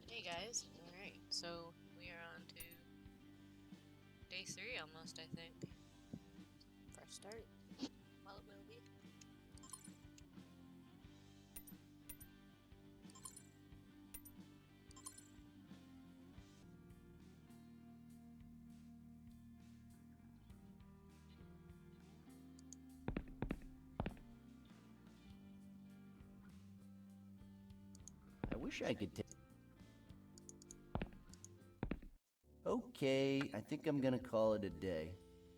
Hey guys. Alright, so we are on to day 3 almost, I think. Fresh start. Well, it will be. I wish I could take. Okay, I think I'm gonna call it a day.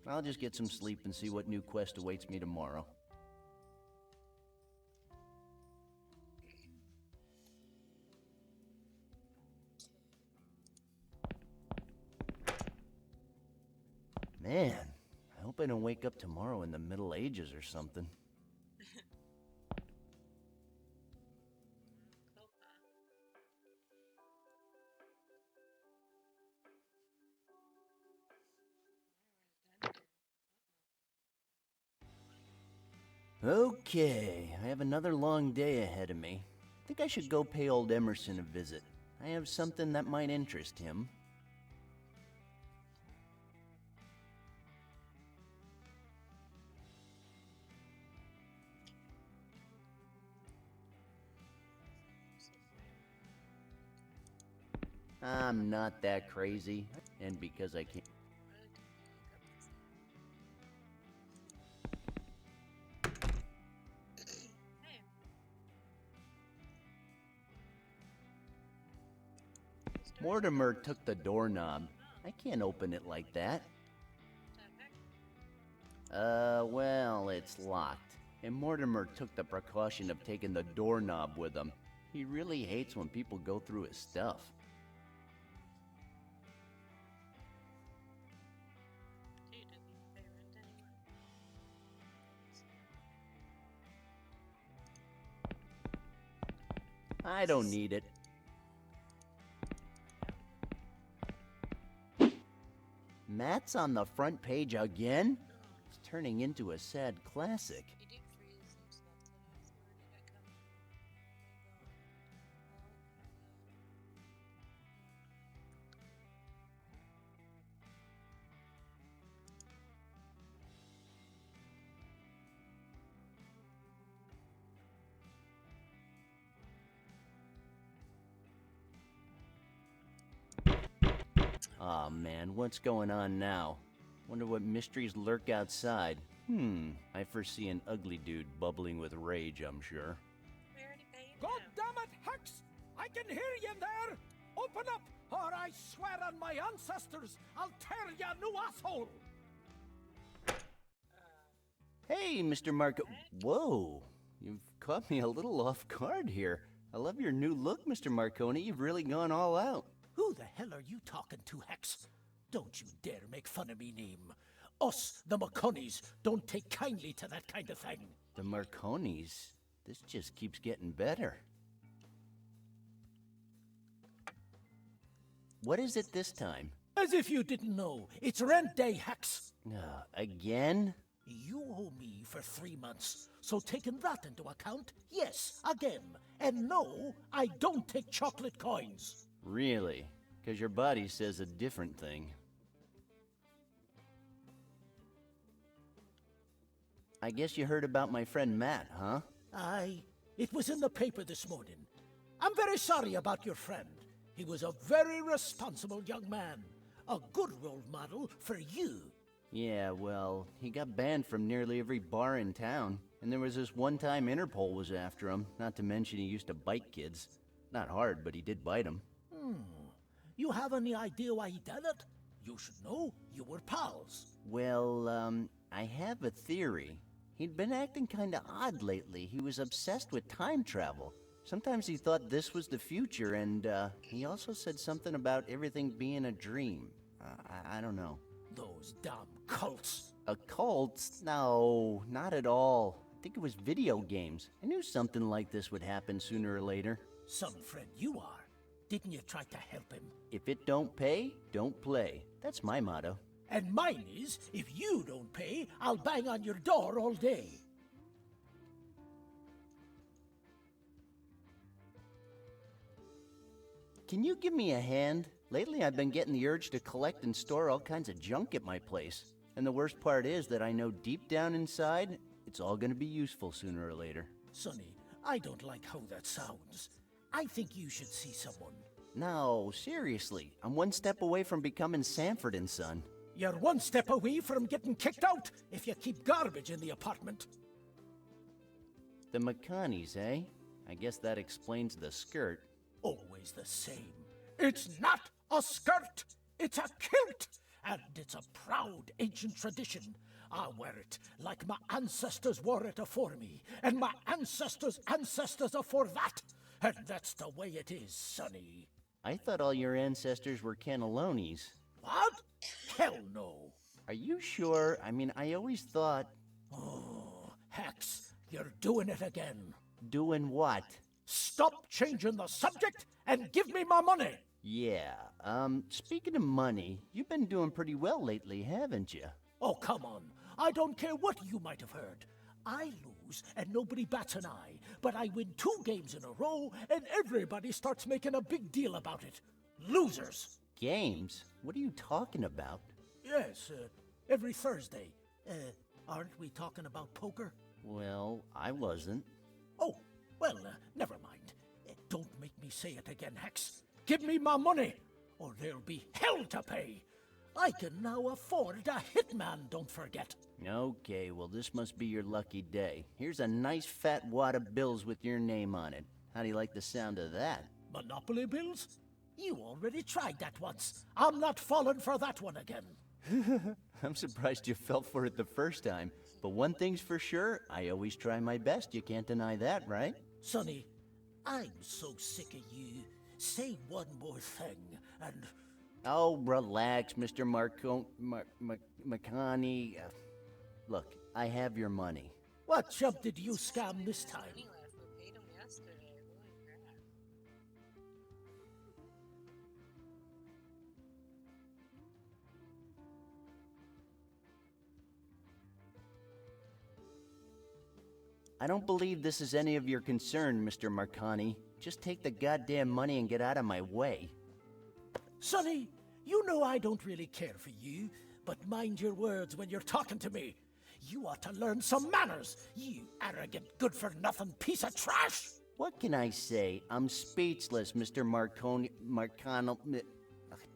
I'll just get some sleep and see what new quest awaits me tomorrow. Man, I hope I don't wake up tomorrow in the Middle Ages or something. Okay, I have another long day ahead of me. I think I should go pay old Emerson a visit. I have something that might interest him. I'm not that crazy, and because I can't. Mortimer took the doorknob. I can't open it like that. Well, it's locked. And Mortimer took the precaution of taking the doorknob with him. He really hates when people go through his stuff. I don't need it. Matt's on the front page again? It's turning into a sad classic. Aw, man, what's going on now? Wonder what mysteries lurk outside. I foresee an ugly dude bubbling with rage, I'm sure. God damn it, Hex! I can hear you there! Open up, or I swear on my ancestors, I'll tear you a new asshole! Hey, Mr. Marco. Whoa, you've caught me a little off guard here. I love your new look, Mr. Marconi. You've really gone all out. Who the hell are you talking to, Hex? Don't you dare make fun of me name. Us, the Marconis, don't take kindly to that kind of thing. The Marconis? This just keeps getting better. What is it this time? As if you didn't know, it's rent day, Hex. Again? You owe me for 3 months, so taking that into account, yes, again. And no, I don't take chocolate coins. Really? Because your body says a different thing. I guess you heard about my friend Matt, huh? Aye, it was in the paper this morning. I'm very sorry about your friend. He was a very responsible young man. A good role model for you. Yeah, well, he got banned from nearly every bar in town. And there was this one time Interpol was after him, not to mention he used to bite kids. Not hard, but he did bite them. You have any idea why he did it? You should know. You were pals. Well, I have a theory. He'd been acting kinda odd lately. He was obsessed with time travel. Sometimes he thought this was the future, and, he also said something about everything being a dream. I don't know. Those damn cults. A cult? No, not at all. I think it was video games. I knew something like this would happen sooner or later. Some friend you are. Didn't you try to help him? If it don't pay, don't play. That's my motto. And mine is, if you don't pay, I'll bang on your door all day. can you give me a hand? Lately I've been getting the urge to collect and store all kinds of junk at my place. And the worst part is that I know deep down inside, it's all gonna be useful sooner or later. Sonny, I don't like how that sounds. I think you should see someone. No, seriously, I'm one step away from becoming Sanford and Son. You're one step away from getting kicked out if you keep garbage in the apartment. The McConnies, eh? I guess that explains the skirt. Always the same. It's not a skirt, it's a kilt, and it's a proud ancient tradition. I wear it like my ancestors wore it afore me, and my ancestors' ancestors afore that, and that's the way it is, Sonny. I thought all your ancestors were cannellonis. What? Hell no. Are you sure? I mean, I always thought... Oh, Hex, you're doing it again. Doing what? Stop changing the subject and give me my money. Yeah, speaking of money, you've been doing pretty well lately, haven't you? Oh, come on. I don't care what you might have heard. I lose and nobody bats an eye, but I win 2 games in a row and everybody starts making a big deal about it. Losers. Games? What are you talking about? Yes, every Thursday. Aren't we talking about poker? Well, I wasn't. Oh, well, never mind. Don't make me say it again, Hex. Give me my money, or there'll be hell to pay. I can now afford a hitman, don't forget. Okay, well, this must be your lucky day. Here's a nice fat wad of bills with your name on it. How do you like the sound of that? Monopoly bills? You already tried that once. I'm not falling for that one again. I'm surprised you fell for it the first time. But one thing's for sure, I always try my best. You can't deny that, right? Sonny, I'm so sick of you. Say one more thing, and... Oh, relax, Mr. McConnie. Look, I have your money. What chump did you scam this time? Money left. We paid him yesterday. Holy crap. I don't believe this is any of your concern, Mr. Marconi. Just take the goddamn money and get out of my way. Sonny, you know I don't really care for you, but mind your words when you're talking to me. You ought to learn some manners, you arrogant, good-for-nothing piece of trash! What can I say? I'm speechless, Mr. Marcano...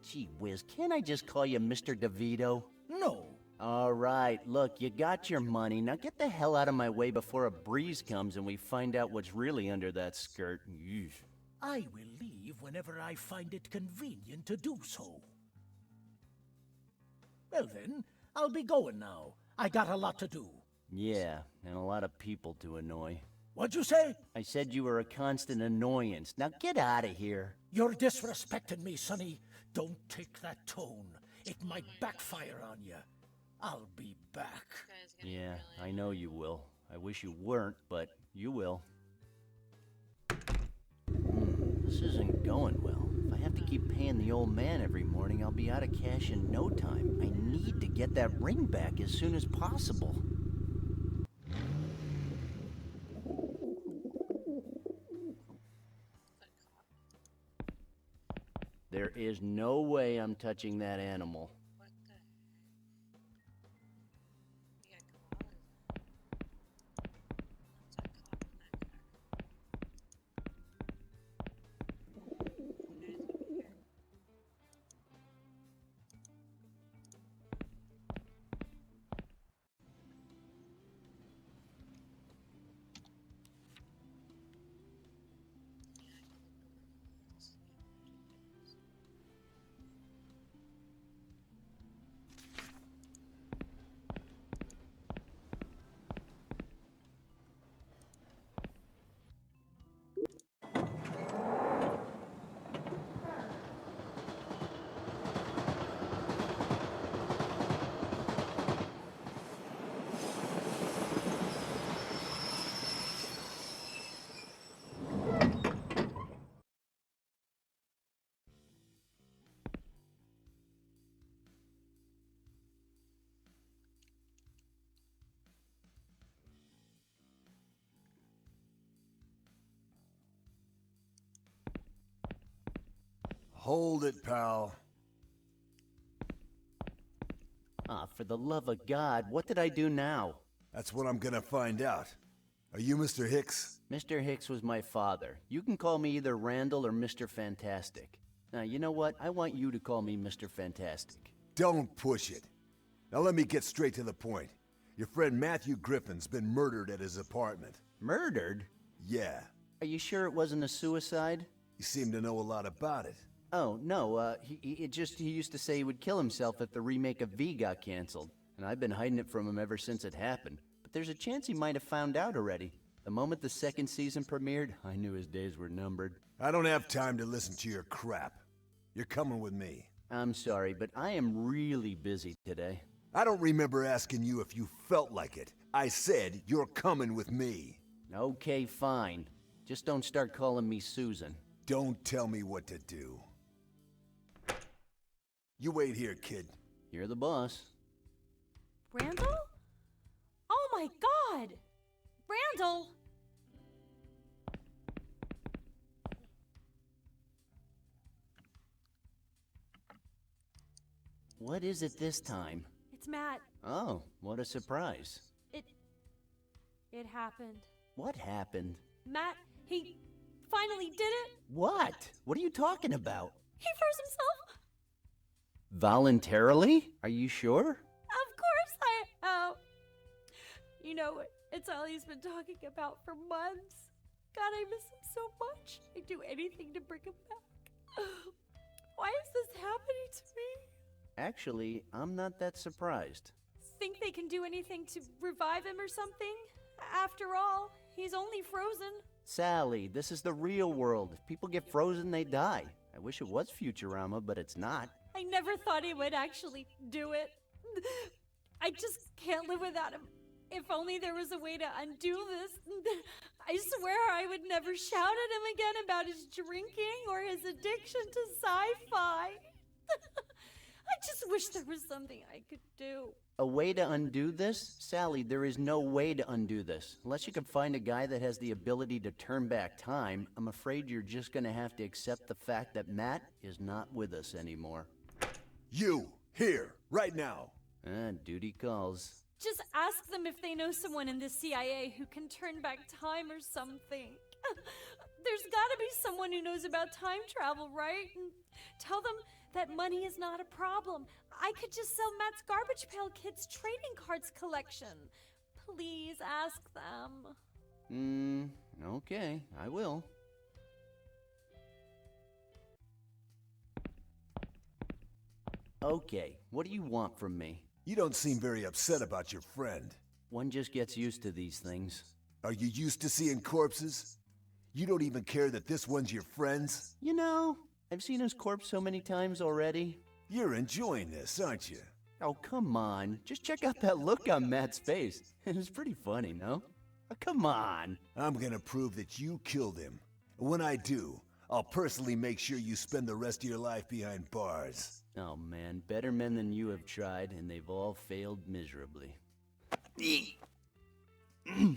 Gee whiz, can't I just call you Mr. DeVito? No. All right, look, you got your money. Now get the hell out of my way before a breeze comes and we find out what's really under that skirt. Yeesh. I will leave whenever I find it convenient to do so. Well then, I'll be going now. I got a lot to do. Yeah, and a lot of people to annoy. What'd you say? I said you were a constant annoyance. Now get out of here. You're disrespecting me, Sonny. Don't take that tone. It might backfire on you. I'll be back. This guy's gonna Yeah, really... I know you will. I wish you weren't, but you will. This isn't going well. If I have to keep paying the old man every morning, I'll be out of cash in no time. I need to get that ring back as soon as possible. There is no way I'm touching that animal. What the heck? You got koalas. What's that cop in that car? You guys over here. Yeah, Hold it, pal. Ah, for the love of God, what did I do now? That's what I'm gonna find out. Are you Mr. Hicks? Mr. Hicks was my father. You can call me either Randall or Mr. Fantastic. Now, you know what? I want you to call me Mr. Fantastic. Don't push it. Now let me get straight to the point. Your friend Matthew Griffin's been murdered at his apartment. Murdered? Yeah. Are you sure it wasn't a suicide? You seem to know a lot about it. Oh, no, he used to say he would kill himself if the remake of V got canceled. And I've been hiding it from him ever since it happened. But there's a chance he might have found out already. The moment the second season premiered, I knew his days were numbered. I don't have time to listen to your crap. You're coming with me. I'm sorry, but I am really busy today. I don't remember asking you if you felt like it. I said you're coming with me. Okay, fine. Just don't start calling me Susan. Don't tell me what to do. You wait here, kid. You're the boss. Randall? Oh my God! Randall! What is it this time? It's Matt. Oh, what a surprise. It happened. What happened? Matt, he finally did it. What? What are you talking about? He froze himself. Voluntarily? Are you sure? Of course I am. You know, it's all he's been talking about for months. God, I miss him so much. I'd do anything to bring him back. Why is this happening to me? Actually, I'm not that surprised. Think they can do anything to revive him or something? After all, he's only frozen. Sally, this is the real world. If people get frozen, they die. I wish it was Futurama, but it's not. I never thought he would actually do it. I just can't live without him. If only there was a way to undo this. I swear I would never shout at him again about his drinking or his addiction to sci-fi. I just wish there was something I could do. A way to undo this? Sally, there is no way to undo this. Unless you can find a guy that has the ability to turn back time, I'm afraid you're just gonna have to accept the fact that Matt is not with us anymore. You, here, right now. Duty calls. Just ask them if they know someone in the CIA who can turn back time or something. There's gotta be someone who knows about time travel, right? And tell them that money is not a problem. I could just sell Matt's Garbage Pail Kids trading cards collection. Please ask them. Okay, I will. Okay, what do you want from me? You don't seem very upset about your friend. One just gets used to these things. Are you used to seeing corpses? You don't even care that this one's your friend's? You know, I've seen his corpse so many times already. You're enjoying this, aren't you? Oh, come on. Just check out that look on Matt's face. It was pretty funny, no? Oh, come on. I'm gonna prove that you killed him. When I do, I'll personally make sure you spend the rest of your life behind bars. Oh, man. Better men than you have tried, and they've all failed miserably.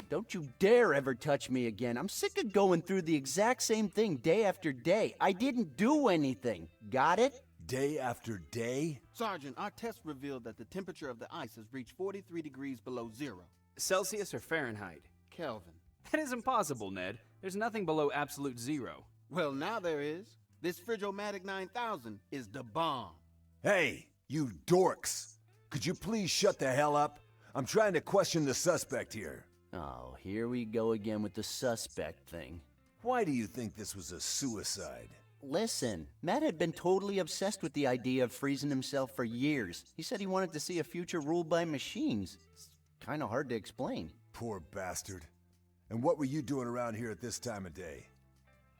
Don't you dare ever touch me again. I'm sick of going through the exact same thing day after day. I didn't do anything. Got it? Day after day? Sergeant, our test revealed that the temperature of the ice has reached 43 degrees below zero. Celsius or Fahrenheit? Kelvin. That is impossible, Ned. There's nothing below absolute zero. Well, now there is. This Frigomatic 9000 is the bomb. Hey, you dorks! Could you please shut the hell up? I'm trying to question the suspect here. Oh, here we go again with the suspect thing. Why do you think this was a suicide? Listen, Matt had been totally obsessed with the idea of freezing himself for years. He said he wanted to see a future ruled by machines. It's kind of hard to explain. Poor bastard. And what were you doing around here at this time of day?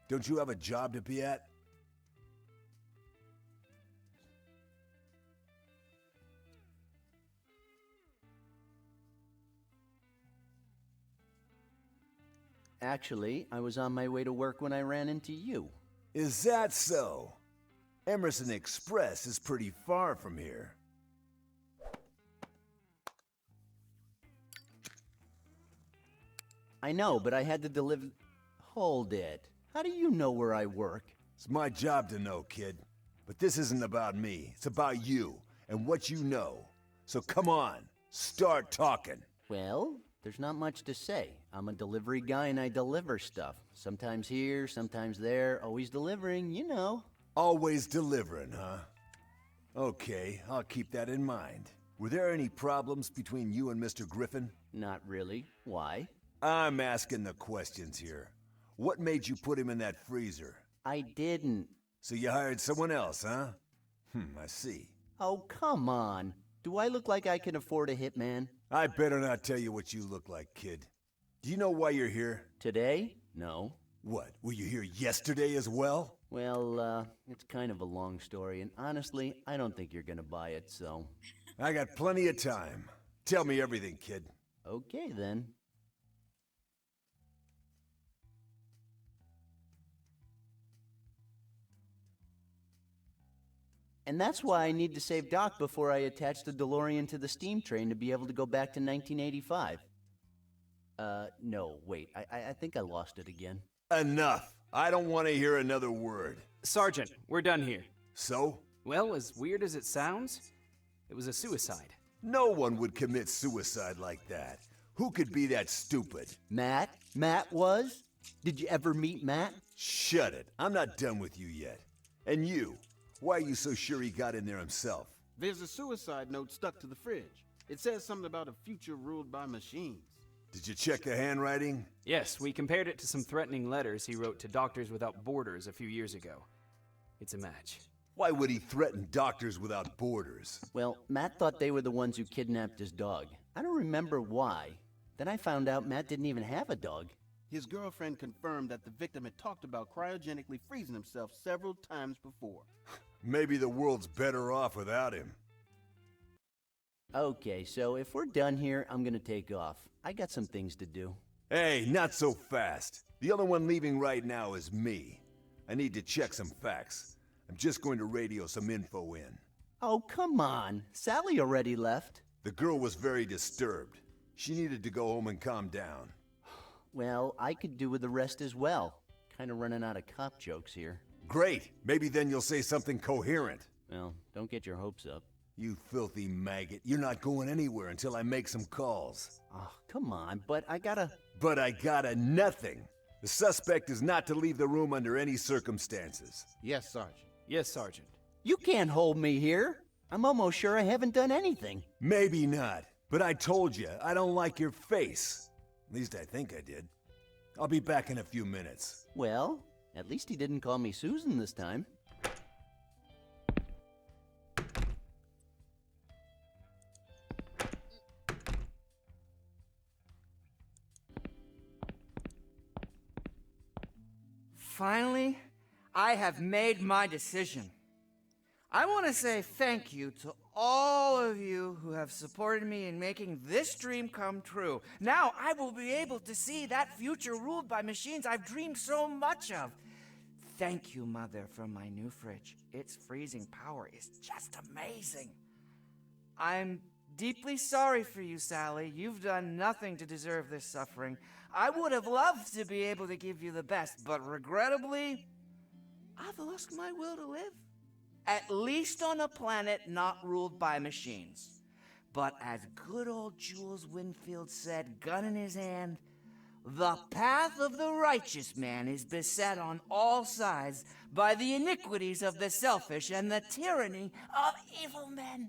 Don't you have a job to be at? Actually, I was on my way to work when I ran into you. Is that so? Emerson Express is pretty far from here. I know, but I had to deliver... Hold it. How do you know where I work? It's my job to know, kid. But this isn't about me. It's about you and what you know. So come on, start talking. Well, there's not much to say. I'm a delivery guy and I deliver stuff. Sometimes here, sometimes there, always delivering, you know. Always delivering, huh? Okay, I'll keep that in mind. Were there any problems between you and Mr. Griffin? Not really. Why? I'm asking the questions here. What made you put him in that freezer? I didn't. So you hired someone else, huh? I see. Oh, come on. Do I look like I can afford a hitman? I better not tell you what you look like, kid. Do you know why you're here? Today? No. What, were you here yesterday as well? Well, it's kind of a long story, and honestly, I don't think you're gonna buy it, so... I got plenty of time. Tell me everything, kid. Okay, then. And that's why I need to save Doc before I attach the DeLorean to the steam train to be able to go back to 1985. No, wait, I think I lost it again. Enough! I don't want to hear another word. Sergeant, we're done here. So? Well, as weird as it sounds, it was a suicide. No one would commit suicide like that. Who could be that stupid? Matt? Matt was? Did you ever meet Matt? Shut it. I'm not done with you yet. And you? Why are you so sure he got in there himself? There's a suicide note stuck to the fridge. It says something about a future ruled by machines. Did you check the handwriting? Yes, we compared it to some threatening letters he wrote to Doctors Without Borders a few years ago. It's a match. Why would he threaten Doctors Without Borders? Well, Matt thought they were the ones who kidnapped his dog. I don't remember why. Then I found out Matt didn't even have a dog. His girlfriend confirmed that the victim had talked about cryogenically freezing himself several times before. Maybe the world's better off without him. Okay, so if we're done here, I'm gonna take off. I got some things to do. Hey, not so fast. The only one leaving right now is me. I need to check some facts. I'm just going to radio some info in. Oh, come on. Sally already left. The girl was very disturbed. She needed to go home and calm down. Well, I could do with the rest as well. Kinda running out of cop jokes here. Great! Maybe then you'll say something coherent. Well, don't get your hopes up. You filthy maggot. You're not going anywhere until I make some calls. Oh, come on, but I gotta... But I gotta nothing. The suspect is not to leave the room under any circumstances. Yes, Sergeant. Yes, Sergeant. You can't hold me here. I'm almost sure I haven't done anything. Maybe not, but I told you, I don't like your face. At least I think I did. I'll be back in a few minutes. Well, at least he didn't call me Susan this time. Finally, I have made my decision. I want to say thank you to all of you who have supported me in making this dream come true. Now I will be able to see that future ruled by machines I've dreamed so much of. Thank you, Mother, for my new fridge. Its freezing power is just amazing. I'm deeply sorry for you, Sally. You've done nothing to deserve this suffering. I would have loved to be able to give you the best, but regrettably, I've lost my will to live. At least on a planet not ruled by machines. But as good old Jules Winfield said, gun in his hand, the path of the righteous man is beset on all sides by the iniquities of the selfish and the tyranny of evil men.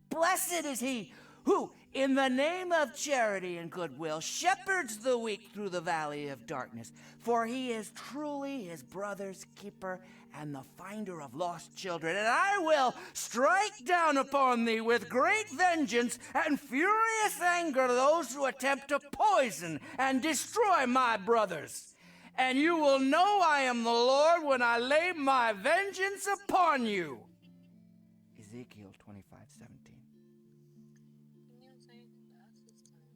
Blessed is he who, in the name of charity and goodwill, shepherds the weak through the valley of darkness, for he is truly his brother's keeper and the finder of lost children. And I will strike down upon thee with great vengeance and furious anger those who attempt to poison and destroy my brothers. And you will know I am the Lord when I lay my vengeance upon you. Ezekiel 25:17. Can you say anything to us this time?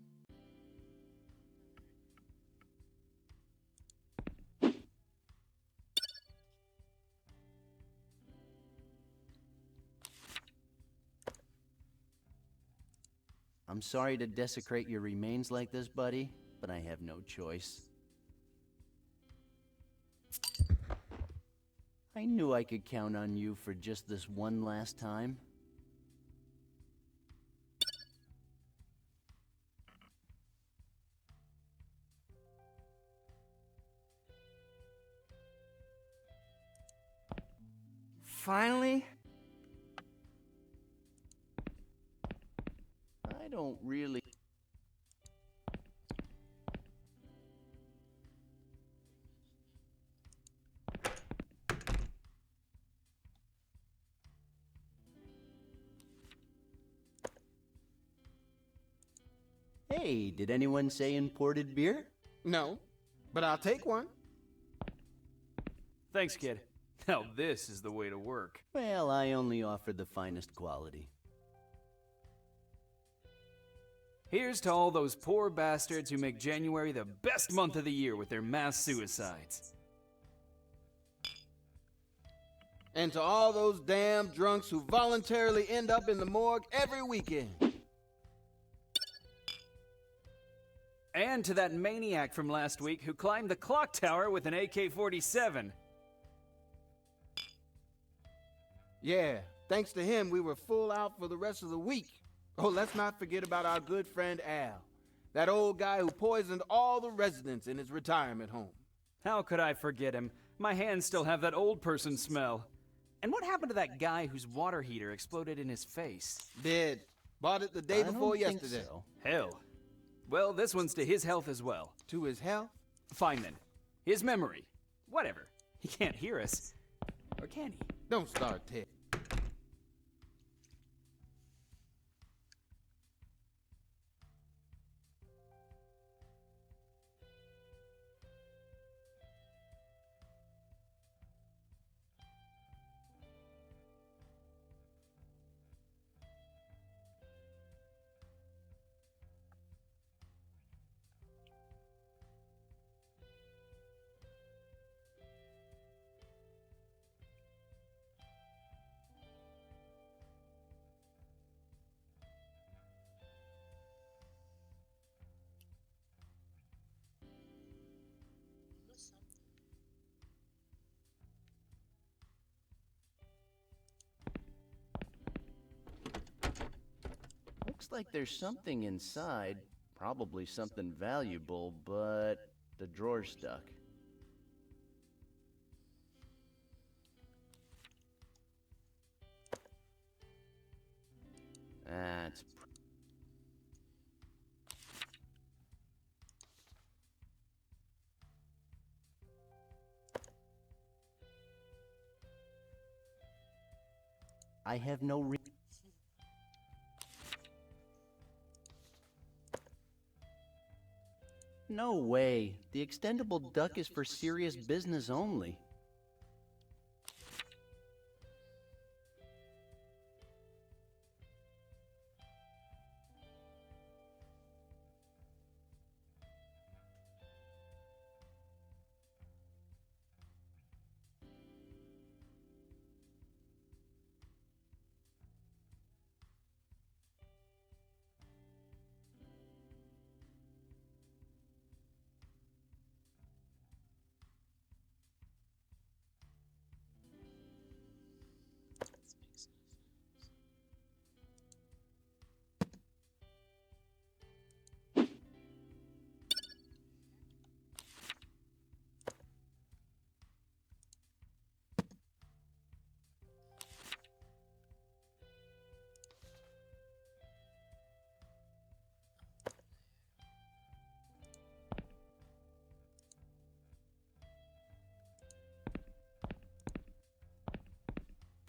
I'm sorry to desecrate your remains like this, buddy, but I have no choice. I knew I could count on you for just this one last time. Finally? I don't really... Hey, did anyone say imported beer? No, but I'll take one. Thanks, kid. Now this is the way to work. Well, I only offer the finest quality. Here's to all those poor bastards who make January the best month of the year with their mass suicides. And to all those damn drunks who voluntarily end up in the morgue every weekend. And to that maniac from last week who climbed the clock tower with an AK-47. Yeah, thanks to him, we were full out for the rest of the week. Oh, let's not forget about our good friend Al. That old guy who poisoned all the residents in his retirement home. How could I forget him? My hands still have that old person smell. And what happened to that guy whose water heater exploded in his face? Dead. Bought it the day I don't before think yesterday. so. Hell. Well, this one's to his health as well. To his health? Fine then. His memory. Whatever. He can't hear us. Or can he? Don't start, Ted. Looks like there's something inside. Probably something valuable, but the drawer's stuck. That's... I have no No way. The extendable duck is for serious business only.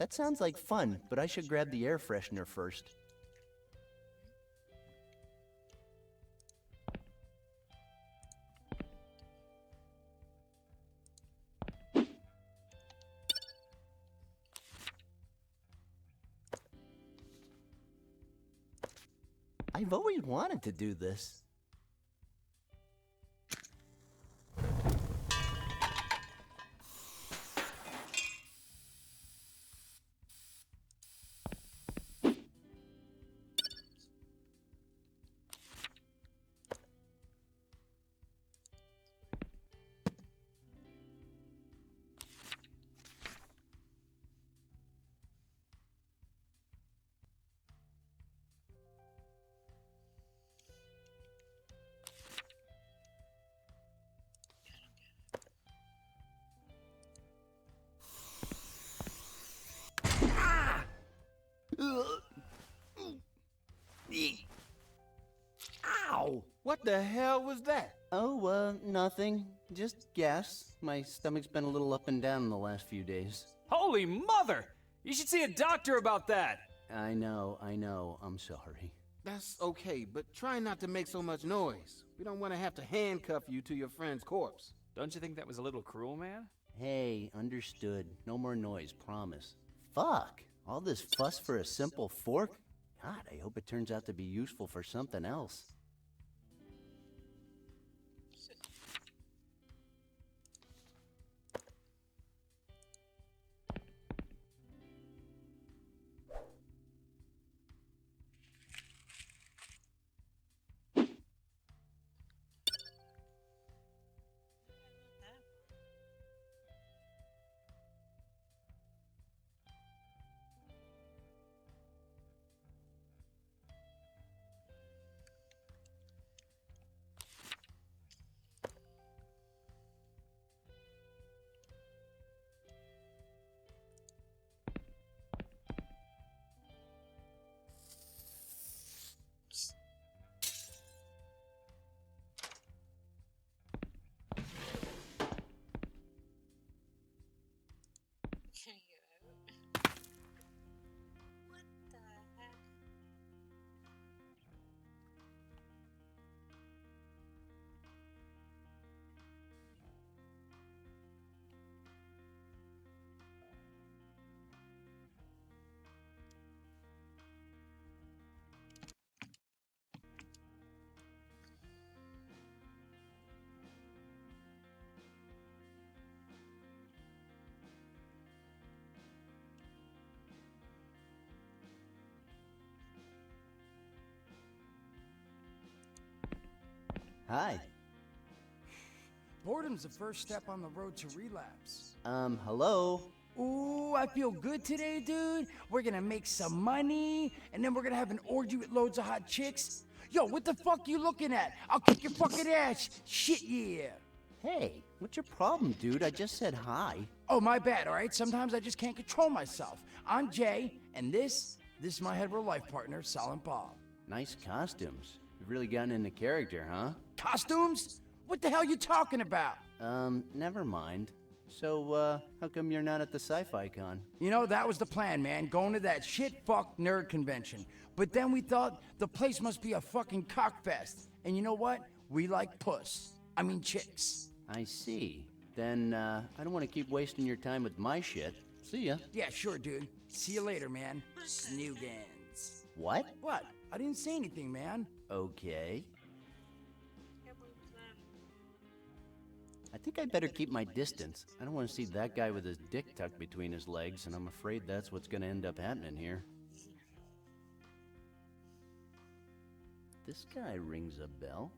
That sounds like fun, but I should grab the air freshener first. I've always wanted to do this. What the hell was that? Oh, nothing. Just gas. My stomach's been a little up and down in the last few days. Holy mother! You should see a doctor about that! I know. I'm sorry. That's okay, but try not to make so much noise. We don't want to have to handcuff you to your friend's corpse. Don't you think that was a little cruel, man? Hey, understood. No more noise, promise. Fuck! All this fuss for a simple fork? God, I hope it turns out to be useful for something else. Can you get out? What the heck? Hi. Boredom's the first step on the road to relapse. Hello? Ooh, I feel good today, dude. We're gonna make some money, and then we're gonna have an orgy with loads of hot chicks. Yo, what the fuck you looking at? I'll kick your fucking ass. Shit, yeah. Hey, what's your problem, dude? I just said hi. Oh, my bad, all right? Sometimes I just can't control myself. I'm Jay, and this is my hetero life partner, Silent Bob. Nice costumes. You've really gotten into character, huh? Costumes? What the hell you talking about? Never mind. So, how come you're not at the sci-fi con? You know, that was the plan, man, going to that shit-fuck nerd convention. But then we thought the place must be a fucking cockfest. And you know what? We like puss. I mean chicks. I see. Then, I don't want to keep wasting your time with my shit. See ya. Yeah, sure, dude. See you later, man. Snoogans. What? What? I didn't say anything, man. Okay. I think I better keep my distance. I don't want to see that guy with his dick tucked between his legs, and I'm afraid that's what's going to end up happening here. This guy rings a bell.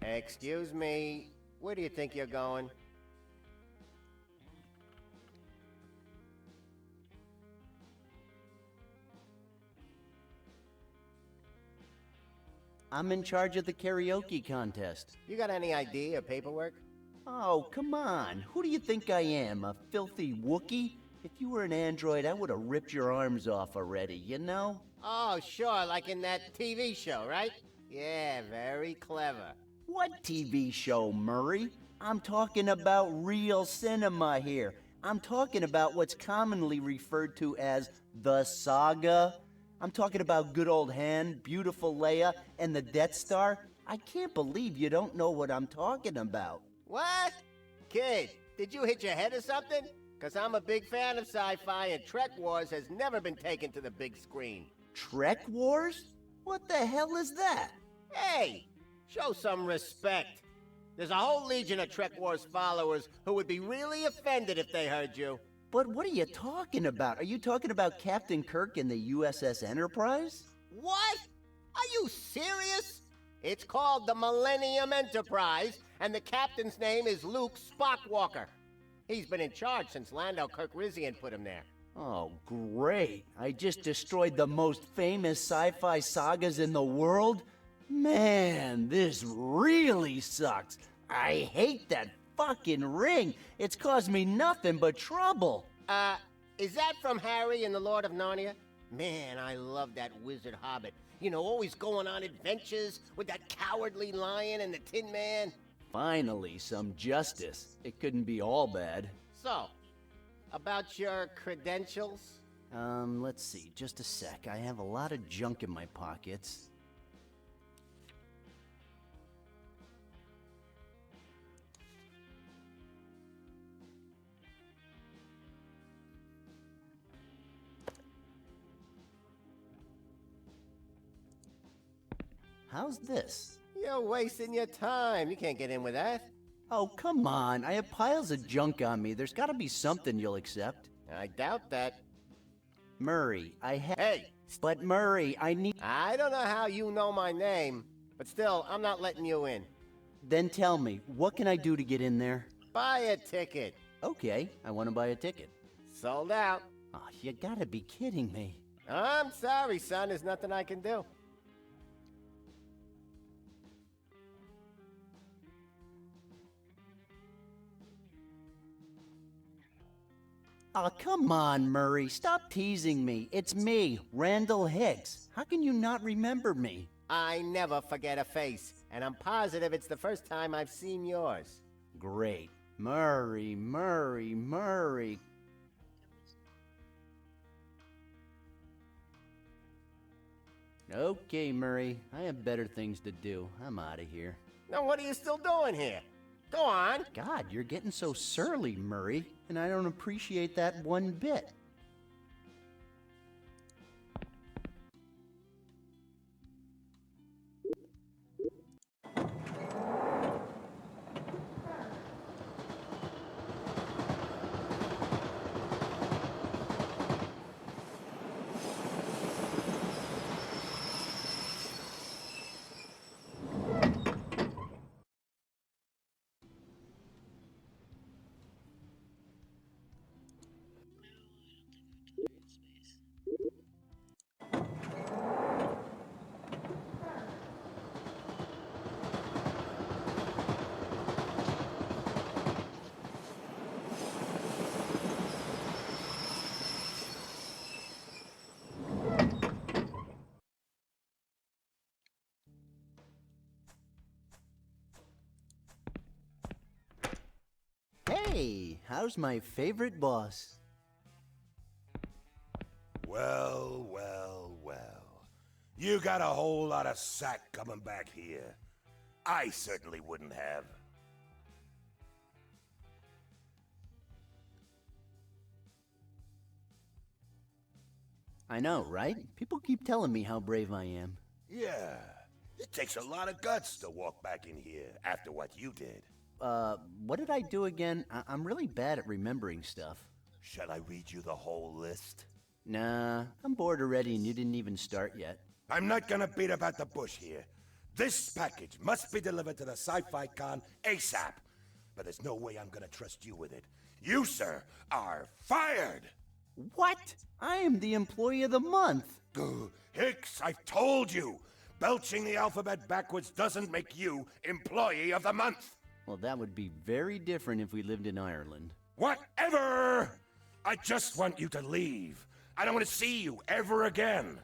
Excuse me, where do you think you're going? I'm in charge of the karaoke contest. You got any ID or paperwork? Oh, come on. Who do you think I am, a filthy Wookiee? If you were an android, I would have ripped your arms off already, you know? Oh, sure, like in that TV show, right? Yeah, very clever. What TV show, Murray? I'm talking about real cinema here. I'm talking about what's commonly referred to as the saga. I'm talking about good old Han, beautiful Leia, and the Death Star. I can't believe you don't know what I'm talking about. What? Kid, did you hit your head or something? Because I'm a big fan of sci-fi, and Trek Wars has never been taken to the big screen. Trek Wars? What the hell is that? Hey, show some respect. There's a whole legion of Trek Wars followers who would be really offended if they heard you. But what are you talking about? Are you talking about Captain Kirk and the USS Enterprise? What? Are you serious? It's called the Millennium Enterprise, and the captain's name is Luke Spockwalker. He's been in charge since Landau Kirk-Rizian put him there. Oh, great. I just destroyed the most famous sci-fi sagas in the world? Man, this really sucks. I hate that fucking ring. It's caused me nothing but trouble. Is that from Harry and the Lord of Narnia? Man, I love that wizard hobbit. You know, always going on adventures with that cowardly lion and the Tin Man. Finally, some justice. It couldn't be all bad. So, about your credentials? Let's see, just a sec. I have a lot of junk in my pockets. How's this? You're wasting your time. You can't get in with that. Oh, come on. I have piles of junk on me. There's gotta be something you'll accept. I doubt that. Murray, I have... Hey! But Murray, I need... I don't know how you know my name, but still, I'm not letting you in. Then tell me, what can I do to get in there? Buy a ticket. Okay, I want to buy a ticket. Sold out. Oh, you gotta be kidding me. I'm sorry, son. There's nothing I can do. Oh, come on, Murray. Stop teasing me. It's me, Randall Hicks. How can you not remember me? I never forget a face, and I'm positive it's the first time I've seen yours. Great. Murray, Murray, Murray. Okay, Murray. I have better things to do. I'm out of here. Now, what are you still doing here? Go on. God, you're getting so surly, Murray, and I don't appreciate that one bit. Hey, how's my favorite boss? Well, well, well. You got a whole lot of sack coming back here. I certainly wouldn't have. I know, right? People keep telling me how brave I am. Yeah, it takes a lot of guts to walk back in here after what you did. What did I do again? I'm really bad at remembering stuff. Shall I read you the whole list? Nah, I'm bored already and you didn't even start yet. I'm not gonna beat about the bush here. This package must be delivered to the Sci-Fi Con ASAP. But there's no way I'm gonna trust you with it. You, sir, are fired! What? I am the employee of the month. Hicks, I've told you! Belching the alphabet backwards doesn't make you employee of the month! Well, that would be very different if we lived in Ireland. Whatever! I just want you to leave. I don't want to see you ever again.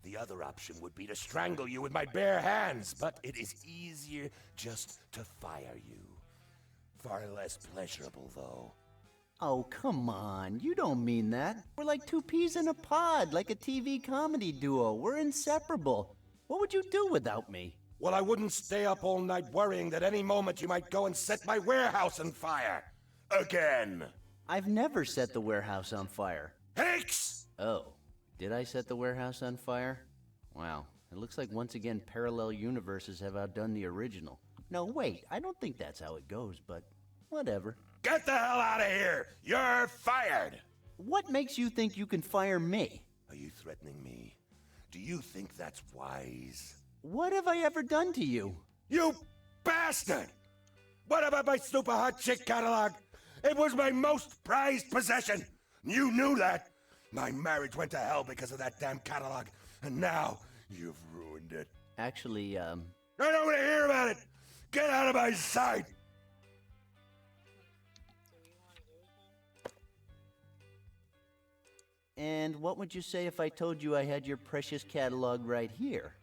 The other option would be to strangle you with my bare hands, but it is easier just to fire you. Far less pleasurable, though. Oh, come on. You don't mean that. We're like two peas in a pod, like a TV comedy duo. We're inseparable. What would you do without me? Well, I wouldn't stay up all night worrying that any moment you might go and set my warehouse on fire. Again. I've never set the warehouse on fire. Hicks! Oh, did I set the warehouse on fire? Wow, it looks like once again parallel universes have outdone the original. No, wait, I don't think that's how it goes, but whatever. Get the hell out of here! You're fired! What makes you think you can fire me? Are you threatening me? Do you think that's wise? What have I ever done to you? You bastard! What about my super hot chick catalog? It was my most prized possession. You knew that. My marriage went to hell because of that damn catalog, and now you've ruined it. Actually, I don't want to hear about it. Get out of my sight. And what would you say if I told you I had your precious catalog right here?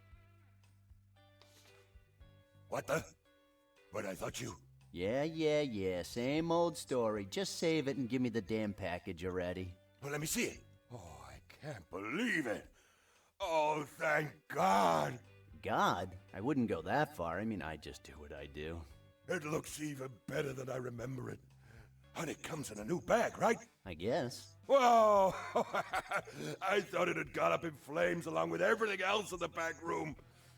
What the? But I thought you... Yeah, same old story. Just save it and give me the damn package already. Well, let me see it. Oh, I can't believe it. Oh, thank God. God? I wouldn't go that far. I mean, I just do what I do. It looks even better than I remember it. And it comes in a new bag, right? I guess. Whoa! I thought it had gone up in flames along with everything else in the back room.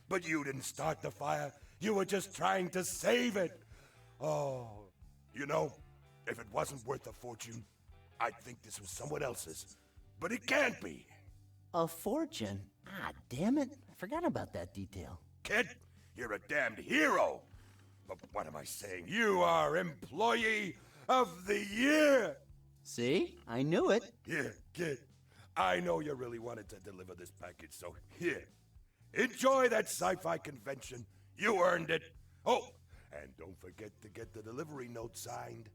But you didn't start the fire. You were just trying to save it. Oh, you know, if it wasn't worth a fortune, I'd think this was someone else's. But it can't be. A fortune? Ah, damn it. I forgot about that detail. Kid, you're a damned hero. But what am I saying? You are Employee of the Year. See? I knew it. Here, kid. I know you really wanted to deliver this package, so here. Enjoy that sci-fi convention. You earned it. Oh, and don't forget to get the delivery note signed.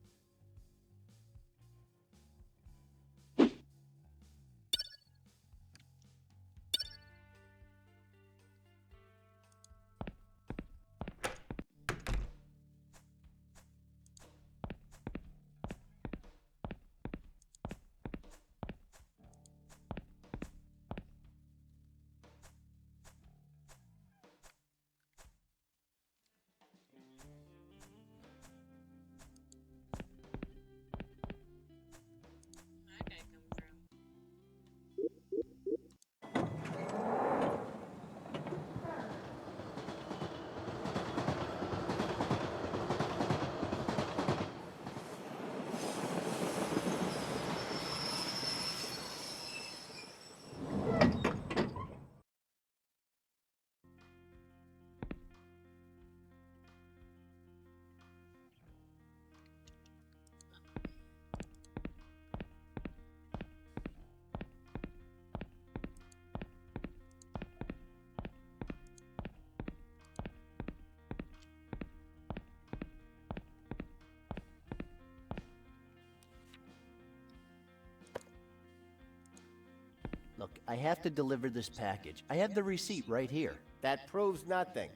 Look, I have to deliver this package. I have the receipt right here. That proves nothing.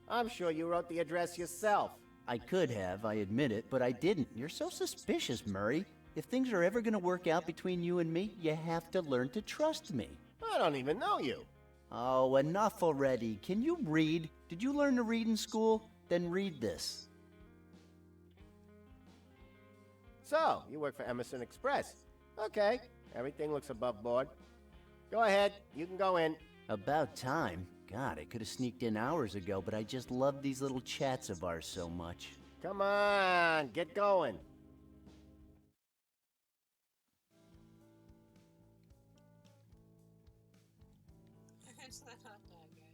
I'm sure you wrote the address yourself. I could have, I admit it, but I didn't. You're so suspicious, Murray. If things are ever gonna work out between you and me, you have to learn to trust me. I don't even know you. Oh, enough already. Can you read? Did you learn to read in school? Then read this. So, you work for Emerson Express. Okay, everything looks above board. Go ahead, you can go in. About time. God, I could have sneaked in hours ago, but I just love these little chats of ours so much. Come on, get going. It's that hot dog guy.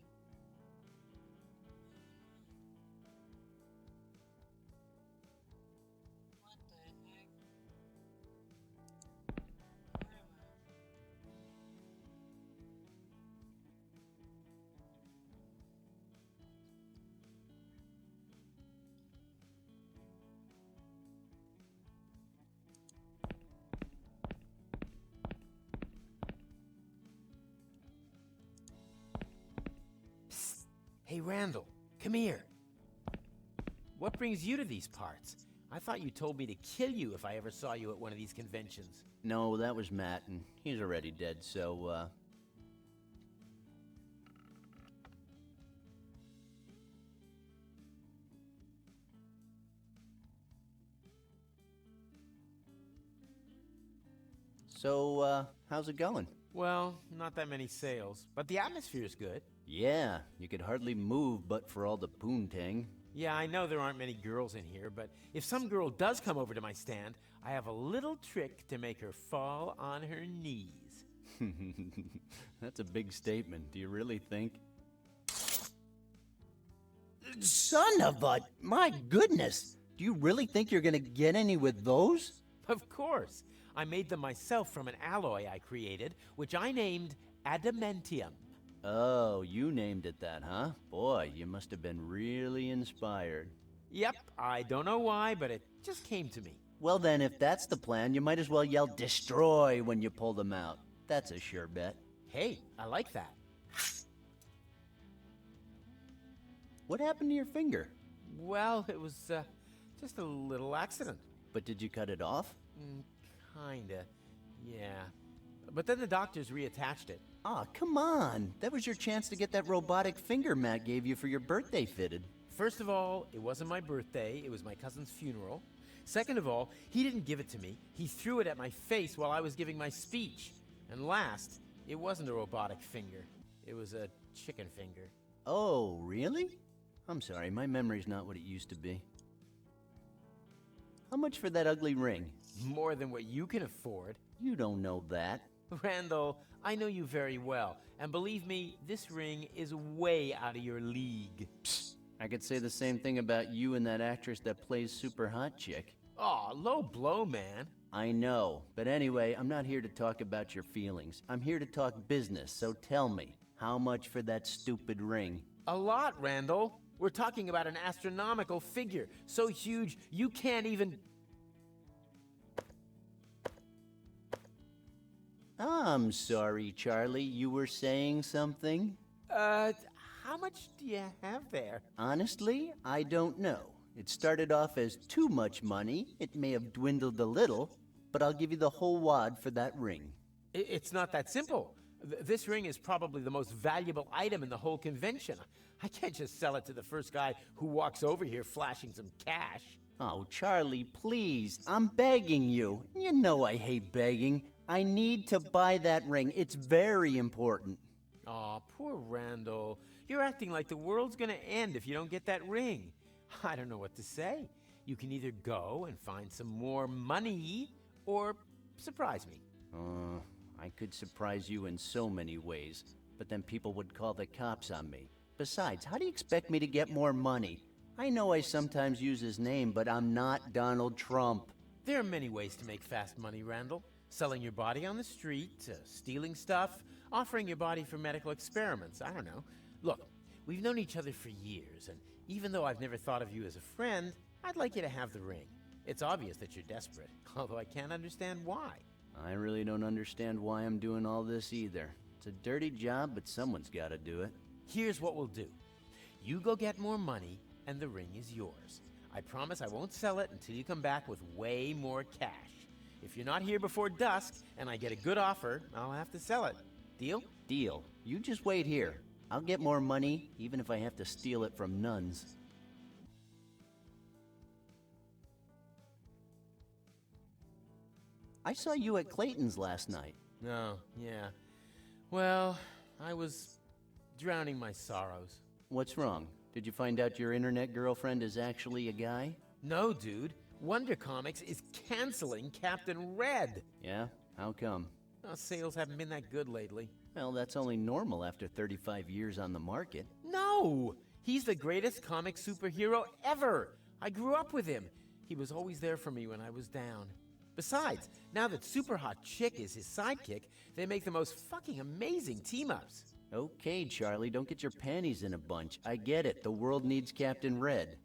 What the heck? Where am I? Hey, Randall, come here. What brings you to these parts? I thought you told me to kill you if I ever saw you at one of these conventions. No, that was Matt, and he's already dead, so, So, how's it going? Well, not that many sales, but the atmosphere's good. Yeah, you could hardly move but for all the poontang. Yeah, I know there aren't many girls in here, but if some girl does come over to my stand, I have a little trick to make her fall on her knees. That's a big statement. Do you really think? Son of a... My goodness! Do you really think you're gonna get any with those? Of course. I made them myself from an alloy I created, which I named adamantium. Oh, you named it that, huh? Boy, you must have been really inspired. Yep, I don't know why, but it just came to me. Well then, if that's the plan, you might as well yell destroy when you pull them out. That's a sure bet. Hey, I like that. What happened to your finger? Well, it was just a little accident. But did you cut it off? Kinda, yeah. But then the doctors reattached it. Aw, come on. That was your chance to get that robotic finger Matt gave you for your birthday fitted. First of all, it wasn't my birthday, it was my cousin's funeral. Second of all, he didn't give it to me. He threw it at my face while I was giving my speech. And last, it wasn't a robotic finger. It was a chicken finger. Oh, really? I'm sorry, my memory's not what it used to be. How much for that ugly ring? More than what you can afford. You don't know that. Randall, I know you very well, and believe me, this ring is way out of your league. Psst. I could say the same thing about you and that actress that plays Super Hot Chick. Aw, low blow, man. I know, but anyway, I'm not here to talk about your feelings. I'm here to talk business, so tell me, how much for that stupid ring? A lot, Randall. We're talking about an astronomical figure, so huge you can't even... I'm sorry, Charlie, you were saying something? How much do you have there? Honestly, I don't know. It started off as too much money. It may have dwindled a little, but I'll give you the whole wad for that ring. It's not that simple. This ring is probably the most valuable item in the whole convention. I can't just sell it to the first guy who walks over here flashing some cash. Oh, Charlie, please. I'm begging you. You know I hate begging. I need to buy that ring. It's very important. Aw, poor Randall. You're acting like the world's gonna end if you don't get that ring. I don't know what to say. You can either go and find some more money, or surprise me. I could surprise you in so many ways, but then people would call the cops on me. Besides, how do you expect me to get more money? I know I sometimes use his name, but I'm not Donald Trump. There are many ways to make fast money, Randall. Selling your body on the street, stealing stuff, offering your body for medical experiments. I don't know. Look, we've known each other for years, and even though I've never thought of you as a friend, I'd like you to have the ring. It's obvious that you're desperate, although I can't understand why. I really don't understand why I'm doing all this either. It's a dirty job, but someone's got to do it. Here's what we'll do. You go get more money, and the ring is yours. I promise I won't sell it until you come back with way more cash. If you're not here before dusk, and I get a good offer, I'll have to sell it. Deal? Deal. You just wait here. I'll get more money, even if I have to steal it from nuns. I saw you at Clayton's last night. Oh, yeah. Well, I was drowning my sorrows. What's wrong? Did you find out your internet girlfriend is actually a guy? No, dude. Wonder Comics is canceling Captain Red. Yeah? How come? Well, sales haven't been that good lately. Well, that's only normal after 35 years on the market. No! He's the greatest comic superhero ever! I grew up with him. He was always there for me when I was down. Besides, now that Super Hot Chick is his sidekick, they make the most fucking amazing team-ups. Okay, Charlie, don't get your panties in a bunch. I get it. The world needs Captain Red.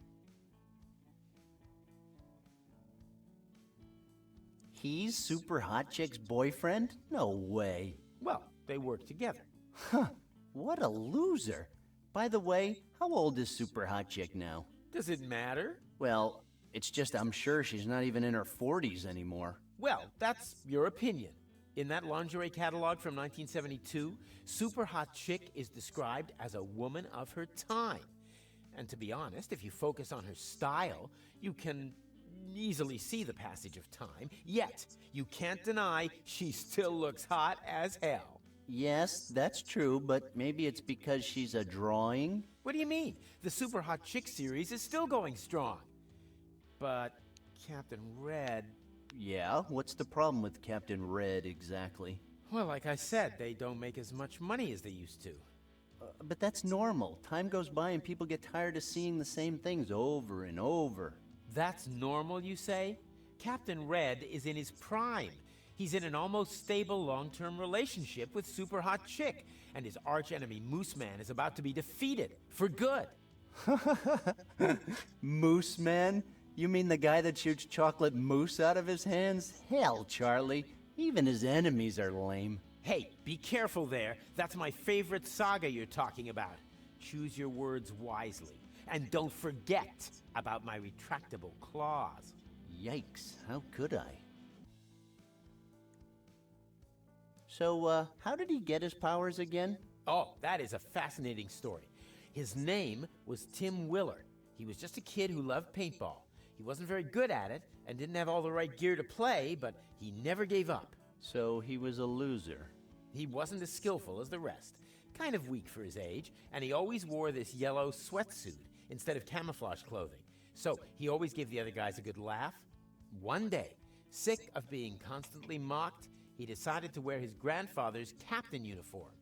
He's Super Hot Chick's boyfriend? No way. Well, they work together. Huh. What a loser. By the way, how old is Super Hot Chick now? Does it matter? Well, it's just I'm sure she's not even in her 40s anymore. Well, that's your opinion. In that lingerie catalog from 1972, Super Hot Chick is described as a woman of her time. And to be honest, if you focus on her style, you can easily see the passage of time. Yet, you can't deny she still looks hot as hell. Yes, that's true, but maybe it's because she's a drawing? What do you mean? The Super Hot Chick series is still going strong. But Captain Red... Yeah, what's the problem with Captain Red exactly? Well, like I said, they don't make as much money as they used to. But that's normal. Time goes by and people get tired of seeing the same things over and over. That's normal, you say? Captain Red is in his prime. He's in an almost stable long-term relationship with Super Hot Chick, and his archenemy Moose Man is about to be defeated for good. Moose Man? You mean the guy that shoots chocolate mousse out of his hands? Hell, Charlie. Even his enemies are lame. Hey, be careful there. That's my favorite saga you're talking about. Choose your words wisely. And don't forget about my retractable claws. Yikes, how could I? So, how did he get his powers again? Oh, that is a fascinating story. His name was Tim Willard. He was just a kid who loved paintball. He wasn't very good at it and didn't have all the right gear to play, but he never gave up. So he was a loser. He wasn't as skillful as the rest, kind of weak for his age, and he always wore this yellow sweatsuit instead of camouflage clothing. So he always gave the other guys a good laugh. One day, sick of being constantly mocked, he decided to wear his grandfather's captain uniform.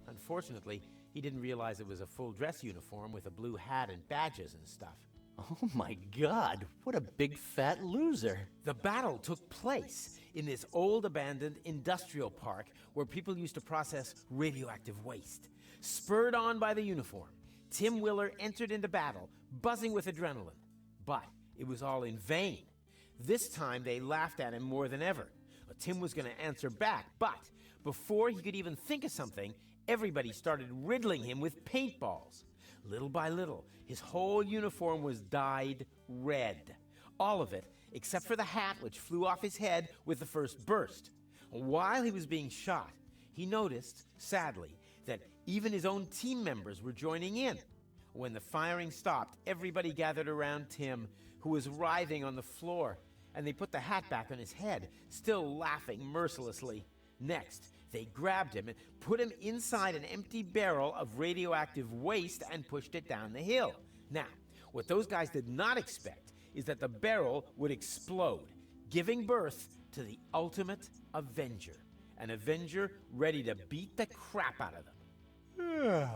Unfortunately, he didn't realize it was a full dress uniform with a blue hat and badges and stuff. Oh my God, what a big fat loser. The battle took place in this old abandoned industrial park where people used to process radioactive waste. Spurred on by the uniform, Tim Willard entered into battle, buzzing with adrenaline. But it was all in vain. This time they laughed at him more than ever. Tim was going to answer back, but before he could even think of something, everybody started riddling him with paintballs. Little by little, his whole uniform was dyed red. All of it, except for the hat which flew off his head with the first burst. While he was being shot, he noticed, sadly, that even his own team members were joining in. When the firing stopped, everybody gathered around Tim, who was writhing on the floor, and they put the hat back on his head, still laughing mercilessly. Next, they grabbed him and put him inside an empty barrel of radioactive waste and pushed it down the hill. Now, what those guys did not expect is that the barrel would explode, giving birth to the ultimate Avenger. An Avenger ready to beat the crap out of them.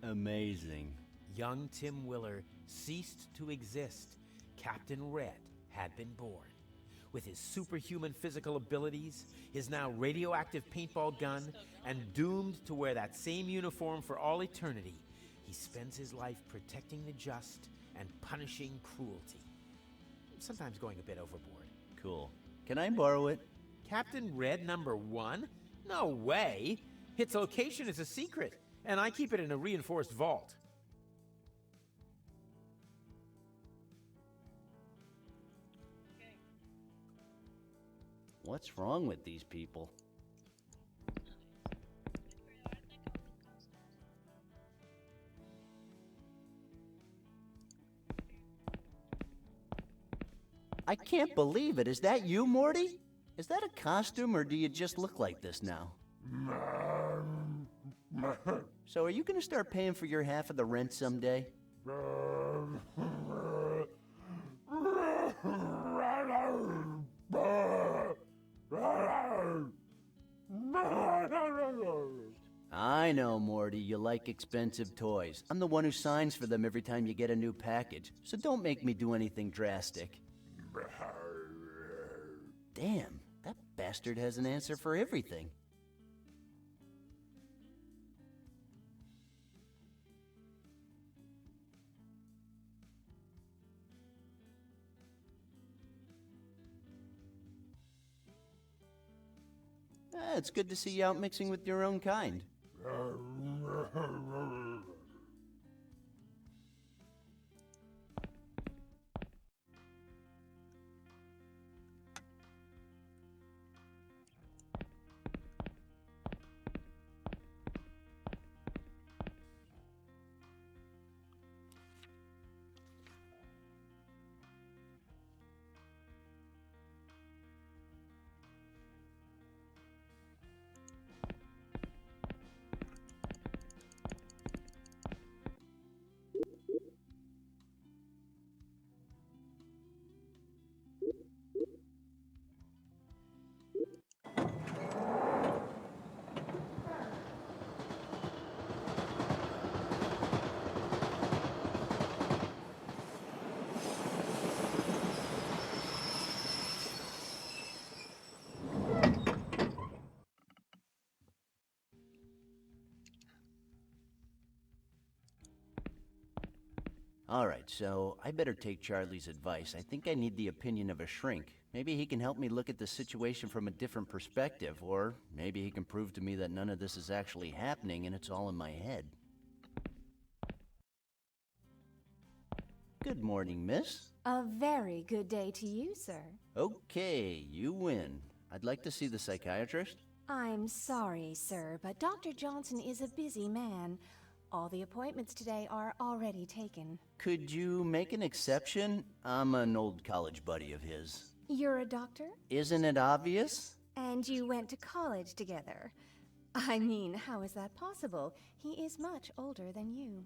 Amazing. Young Tim Willard ceased to exist. Captain Red had been born. With his superhuman physical abilities, his now radioactive paintball gun, and doomed to wear that same uniform for all eternity, he spends his life protecting the just and punishing cruelty. Sometimes going a bit overboard. Cool. Can I borrow it? Captain Red #1? No way! Its location is a secret, and I keep it in a reinforced vault. What's wrong with these people? I can't believe it. Is that you, Morty? Is that a costume, or do you just look like this now? So are you going to start paying for your half of the rent someday? I know, Morty, you like expensive toys. I'm the one who signs for them every time you get a new package, so don't make me do anything drastic. Damn, that bastard has an answer for everything. It's good to see you out mixing with your own kind. Alright, so I better take Charlie's advice. I think I need the opinion of a shrink. Maybe he can help me look at the situation from a different perspective, or maybe he can prove to me that none of this is actually happening and it's all in my head. Good morning, miss. A very good day to you, sir. Okay, you win. I'd like to see the psychiatrist. I'm sorry, sir, but Dr. Johnson is a busy man. All the appointments today are already taken. Could you make an exception? I'm an old college buddy of his. You're a doctor? Isn't it obvious? And you went to college together. I mean, how is that possible? He is much older than you.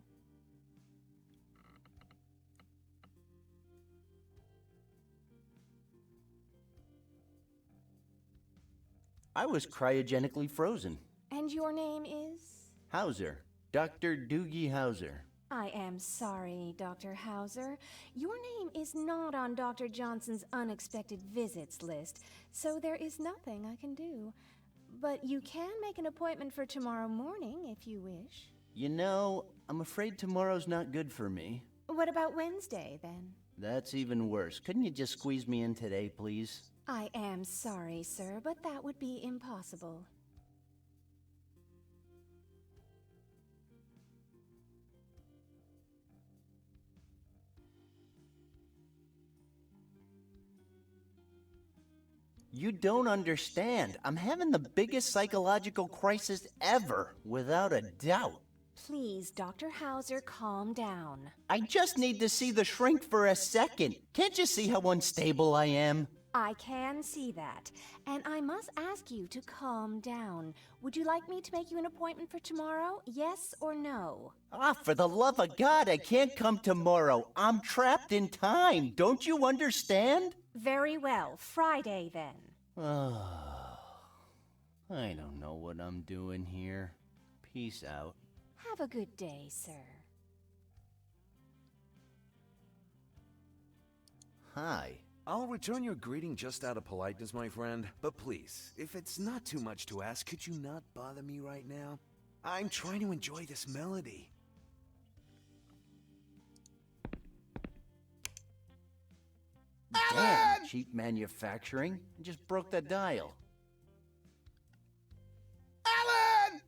I was cryogenically frozen. And your name is? Hauser. Dr. Doogie Hauser. I am sorry, Dr. Hauser. Your name is not on Dr. Johnson's unexpected visits list, so there is nothing I can do. But you can make an appointment for tomorrow morning if you wish. You know, I'm afraid tomorrow's not good for me. What about Wednesday, then? That's even worse. Couldn't you just squeeze me in today, please? I am sorry, sir, but that would be impossible. You don't understand. I'm having the biggest psychological crisis ever, without a doubt. Please, Dr. Hauser, calm down. I just need to see the shrink for a second. Can't you see how unstable I am? I can see that, and I must ask you to calm down. Would you like me to make you an appointment for tomorrow? Yes or no? Ah, for the love of God, I can't come tomorrow. I'm trapped in time. Don't you understand? Very well. Friday, then. Oh, I don't know what I'm doing here. Peace out. Have a good day, sir. Hi. I'll return your greeting just out of politeness, my friend. But please, if it's not too much to ask, could you not bother me right now? I'm trying to enjoy this melody. Damn, cheap manufacturing. I just broke the dial. Alan!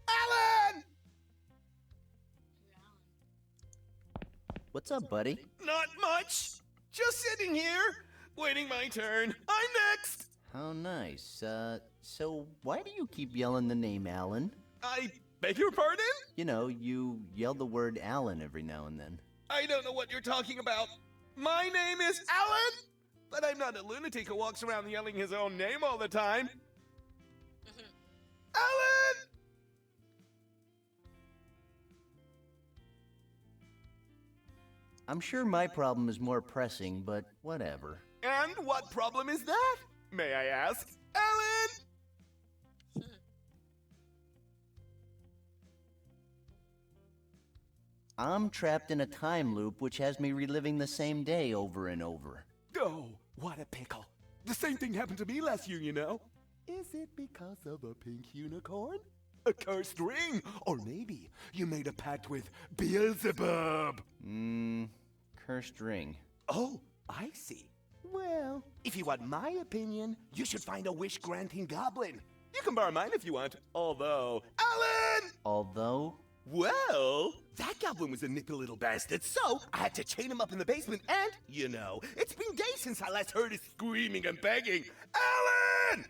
Alan! What's up, buddy? Not much. Just sitting here, waiting my turn. I'm next. How nice. So why do you keep yelling the name Alan? I beg your pardon? You know, you yell the word Alan every now and then. I don't know what you're talking about. My name is Alan, but I'm not a lunatic who walks around yelling his own name all the time. Alan! I'm sure my problem is more pressing, but whatever. And what problem is that? May I ask? Alan! I'm trapped in a time loop which has me reliving the same day over and over. Oh, what a pickle. The same thing happened to me last year, you know. Is it because of a pink unicorn? A cursed ring? Or maybe you made a pact with Beelzebub? Cursed ring. Oh, I see. Well, if you want my opinion, you should find a wish-granting goblin. You can borrow mine if you want. Although... Alan! Although? Well, that goblin was a nippy little bastard, so I had to chain him up in the basement, and, you know, it's been days since I last heard his screaming and begging, Alan!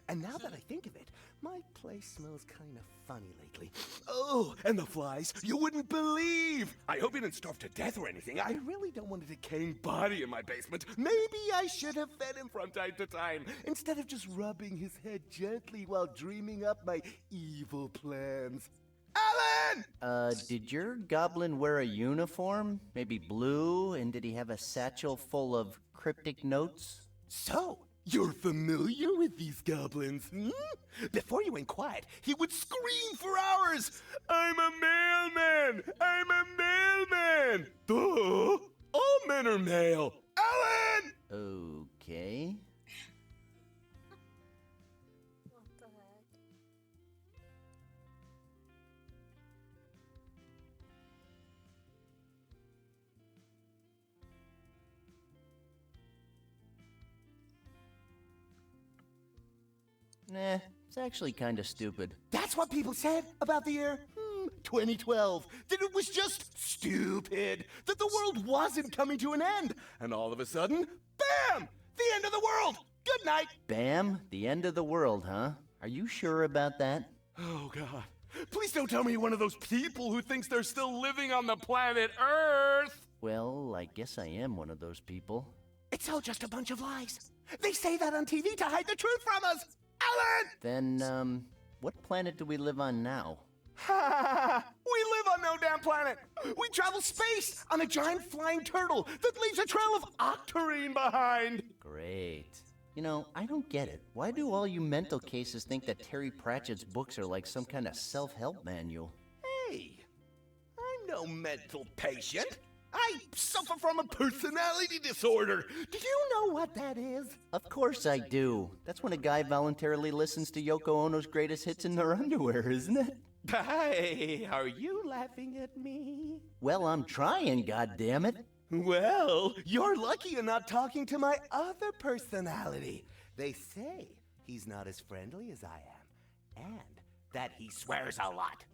And now that I think of it, my place smells kind of funny lately. Oh, and the flies, you wouldn't believe! I hope he didn't starve to death or anything. I really don't want a decaying body in my basement. Maybe I should have fed him from time to time, instead of just rubbing his head gently while dreaming up my evil plans. Alan! Did your goblin wear a uniform? Maybe blue? And did he have a satchel full of cryptic notes? So, you're familiar with these goblins, hmm? Before you went quiet, he would scream for hours. I'm a mailman! I'm a mailman! Duh! All men are male. Alan! Okay. Nah, it's actually kinda stupid. That's what people said about the year 2012. That it was just stupid. That the world wasn't coming to an end. And all of a sudden, bam! The end of the world! Good night! Bam, the end of the world, huh? Are you sure about that? Oh, God. Please don't tell me you're one of those people who thinks they're still living on the planet Earth! Well, I guess I am one of those people. It's all just a bunch of lies. They say that on TV to hide the truth from us! Alan! Then, what planet do we live on now? Ha! We live on no damn planet! We travel space on a giant flying turtle that leaves a trail of octarine behind! Great. You know, I don't get it. Why do all you mental cases think that Terry Pratchett's books are like some kind of self-help manual? Hey, I'm no mental patient. I suffer from a personality disorder. Do you know what that is? Of course I do. That's when a guy voluntarily listens to Yoko Ono's greatest hits in their underwear, isn't it? Hey, are you laughing at me? Well, I'm trying, goddammit. Well, you're lucky you're not talking to my other personality. They say he's not as friendly as I am, and that he swears a lot.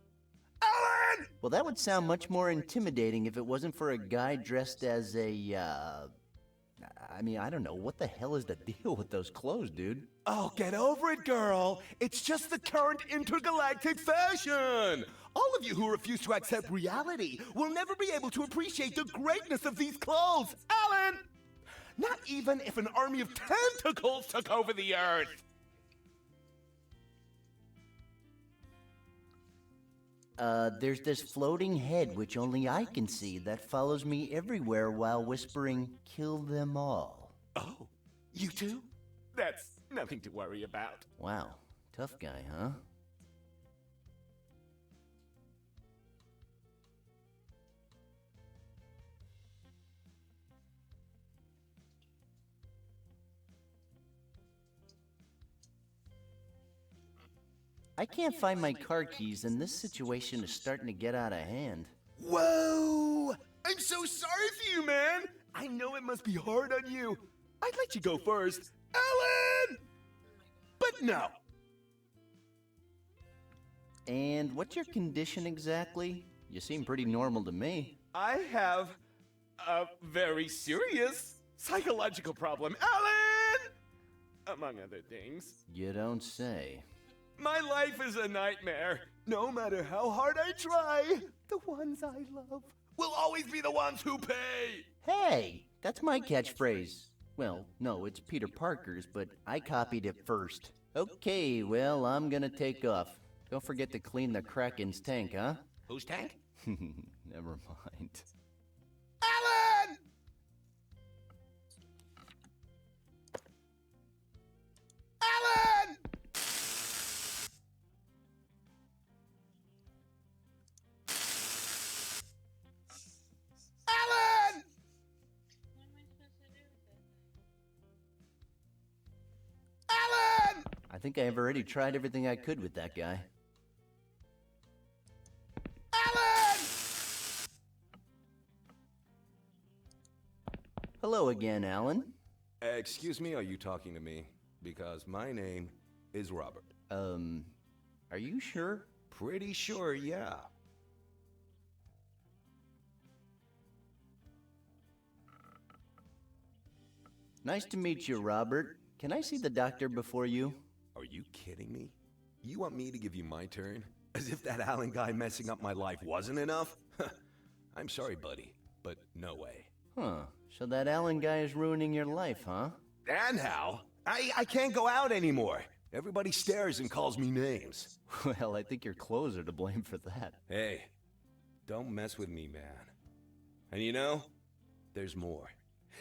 Alan! Well, that would sound much more intimidating if it wasn't for a guy dressed as a, I mean, I don't know. What the hell is the deal with those clothes, dude? Oh, get over it, girl. It's just the current intergalactic fashion. All of you who refuse to accept reality will never be able to appreciate the greatness of these clothes, Alan! Not even if an army of tentacles took over the Earth. There's this floating head which only I can see that follows me everywhere while whispering, "Kill them all." Oh, you too? That's nothing to worry about. Wow, tough guy, huh? I can't find my car keys, and this situation is starting to get out of hand. Whoa! I'm so sorry for you, man! I know it must be hard on you. I'd let you go first. Alan! But no. And what's your condition exactly? You seem pretty normal to me. I have a very serious psychological problem, Alan! Among other things. You don't say. My life is a nightmare. No matter how hard I try, the ones I love will always be the ones who pay. Hey, that's my catchphrase. Well, no, it's Peter Parker's, but I copied it first. Okay, well, I'm gonna take off. Don't forget to clean the Kraken's tank, huh? Whose tank? Never mind. Alan! Alan! Alan! Alan! I think I've already tried everything I could with that guy. Alan! Hello again, Alan. Excuse me, are you talking to me? Because my name is Robert. Are you sure? Pretty sure, yeah. Nice to meet you, Robert. Can I see the doctor before you? Are you kidding me? You want me to give you my turn? As if that Alan guy messing up my life wasn't enough? I'm sorry, buddy, but no way. Huh. So that Alan guy is ruining your life, huh? And how? I can't go out anymore. Everybody stares and calls me names. Well, I think your clothes are to blame for that. Hey, don't mess with me, man. And you know, there's more.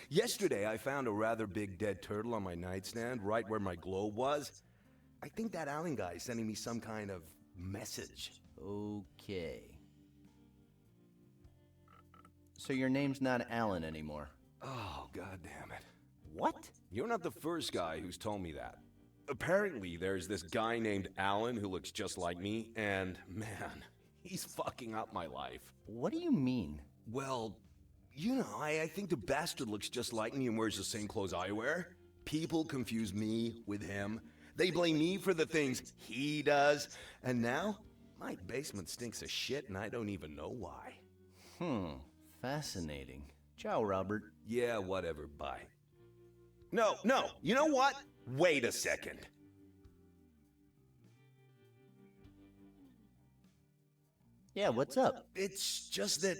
Yesterday, I found a rather big dead turtle on my nightstand, right where my globe was. I think that Alan guy is sending me some kind of message. Okay. So your name's not Alan anymore? Oh, god damn it. What? You're not the first guy who's told me that. Apparently, there's this guy named Alan who looks just like me, and man, he's fucking up my life. What do you mean? Well, you know, I think the bastard looks just like me and wears the same clothes I wear. People confuse me with him. They blame me for the things he does. And now, my basement stinks of shit and I don't even know why. Fascinating. Ciao, Robert. Yeah, whatever, bye. No, you know what? Wait a second. Yeah, what's up? It's just that,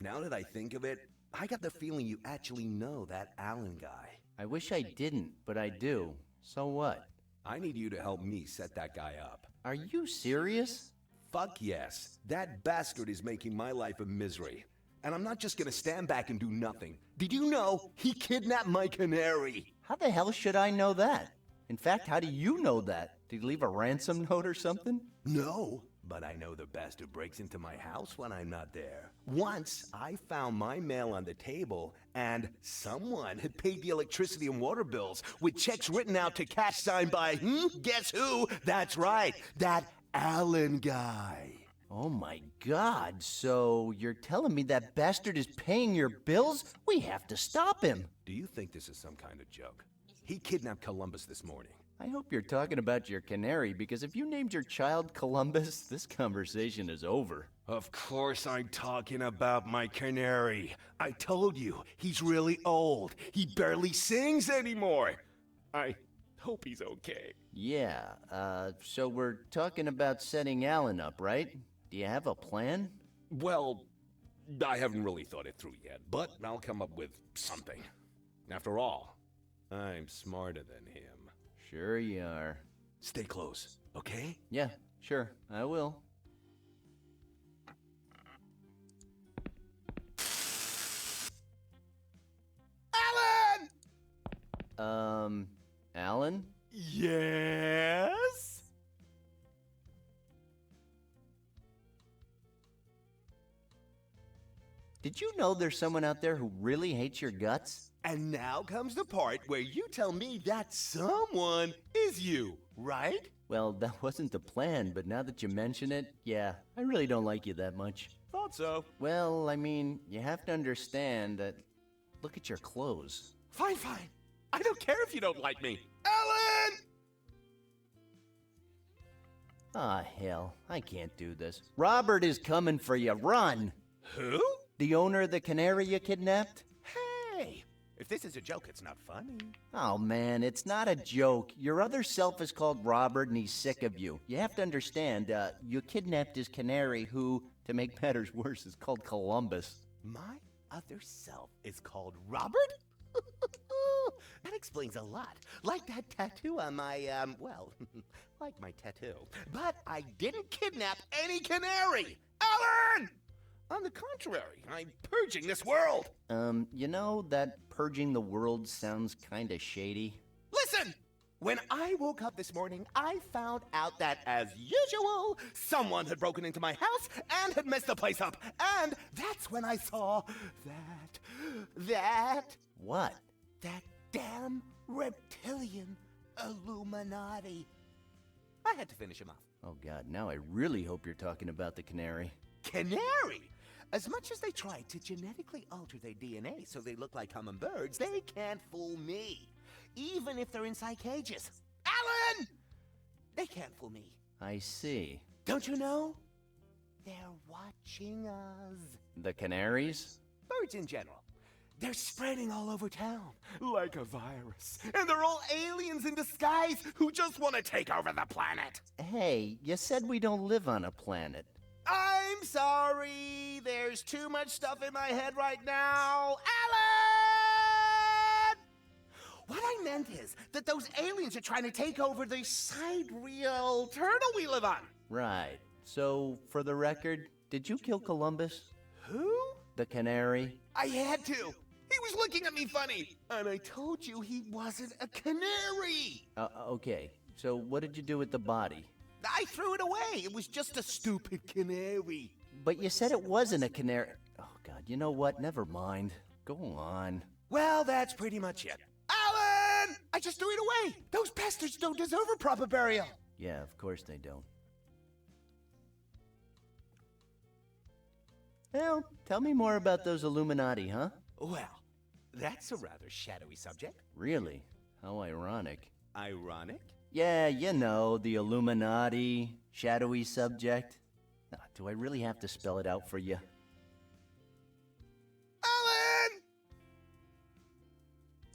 now that I think of it, I got the feeling you actually know that Alan guy. I wish I didn't, but I do. So what? I need you to help me set that guy up. Are you serious? Fuck yes. That bastard is making my life a misery. And I'm not just gonna stand back and do nothing. Did you know he kidnapped my canary? How the hell should I know that? In fact, how do you know that? Did he leave a ransom note or something? No, but I know the bastard breaks into my house when I'm not there. Once, I found my mail on the table, and someone had paid the electricity and water bills with checks written out to cash signed by, guess who? That's right, that Alan guy. Oh my God, so you're telling me that bastard is paying your bills? We have to stop him. Do you think this is some kind of joke? He kidnapped Columbus this morning. I hope you're talking about your canary, because if you named your child Columbus, this conversation is over. Of course I'm talking about my canary. I told you, he's really old. He barely sings anymore. I hope he's okay. Yeah, so we're talking about setting Alan up, right? Do you have a plan? Well, I haven't really thought it through yet, but I'll come up with something. After all, I'm smarter than him. Sure you are. Stay close, okay? Yeah, sure, I will. Alan! Alan? Yes? Did you know there's someone out there who really hates your guts? And now comes the part where you tell me that someone is you, right? Well, that wasn't the plan, but now that you mention it, yeah, I really don't like you that much. Thought so. Well, I mean, you have to understand that... Look at your clothes. Fine. I don't care if you don't like me. Alan! Ah, hell, I can't do this. Robert is coming for you. Run! Who? The owner of the canary you kidnapped? Hey, if this is a joke, it's not funny. Oh, man, it's not a joke. Your other self is called Robert, and he's sick of you. You have to understand, you kidnapped his canary, who, to make matters worse, is called Columbus. My other self is called Robert? That explains a lot. Like that tattoo on my, well, like my tattoo. But I didn't kidnap any canary! Alan! On the contrary, I'm purging this world. You know, that purging the world sounds kinda shady. Listen! When I woke up this morning, I found out that, as usual, someone had broken into my house and had messed the place up. And that's when I saw that... What? That damn reptilian Illuminati. I had to finish him off. Oh, God, now I really hope you're talking about the canary. Canary? As much as they try to genetically alter their DNA so they look like common birds, they can't fool me. Even if they're inside cages. Alan! They can't fool me. I see. Don't you know? They're watching us. The canaries? Birds in general. They're spreading all over town, like a virus. And they're all aliens in disguise who just want to take over the planet. Hey, you said we don't live on a planet. I'm sorry. There's too much stuff in my head right now. Alan! What I meant is that those aliens are trying to take over the sidereal turtle we live on. Right. So, for the record, did you kill Columbus? Who? The canary? I had to. He was looking at me funny. And I told you he wasn't a canary. Okay. So, what did you do with the body? I threw it away. It was just a stupid canary. But you said it wasn't a canary. Oh, God, you know what? Never mind. Go on. Well, that's pretty much it. Alan! I just threw it away. Those bastards don't deserve a proper burial. Yeah, of course they don't. Well, tell me more about those Illuminati, huh? Well, that's a rather shadowy subject. Really? How ironic. Ironic? Yeah, you know, the Illuminati, shadowy subject. Do I really have to spell it out for you? Alan!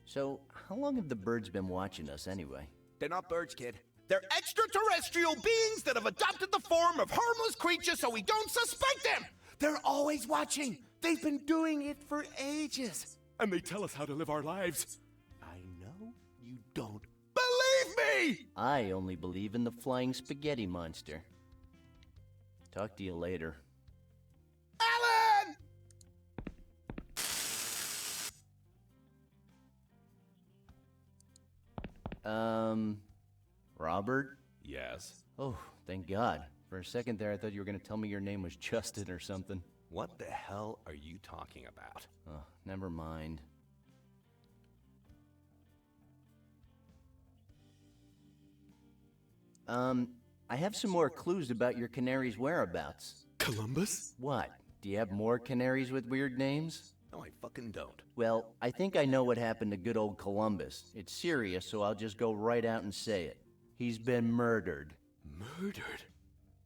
So, how long have the birds been watching us anyway? They're not birds, kid. They're extraterrestrial beings that have adopted the form of harmless creatures so we don't suspect them! They're always watching. They've been doing it for ages. And they tell us how to live our lives. I know you don't believe me! I only believe in the flying spaghetti monster. Talk to you later. Alan! Robert? Yes? Oh, thank God. For a second there, I thought you were going to tell me your name was Justin or something. What the hell are you talking about? Oh, never mind. I have some more clues about your canary's whereabouts. Columbus? What? Do you have more canaries with weird names? No, I fucking don't. Well, I think I know what happened to good old Columbus. It's serious, so I'll just go right out and say it. He's been murdered. Murdered?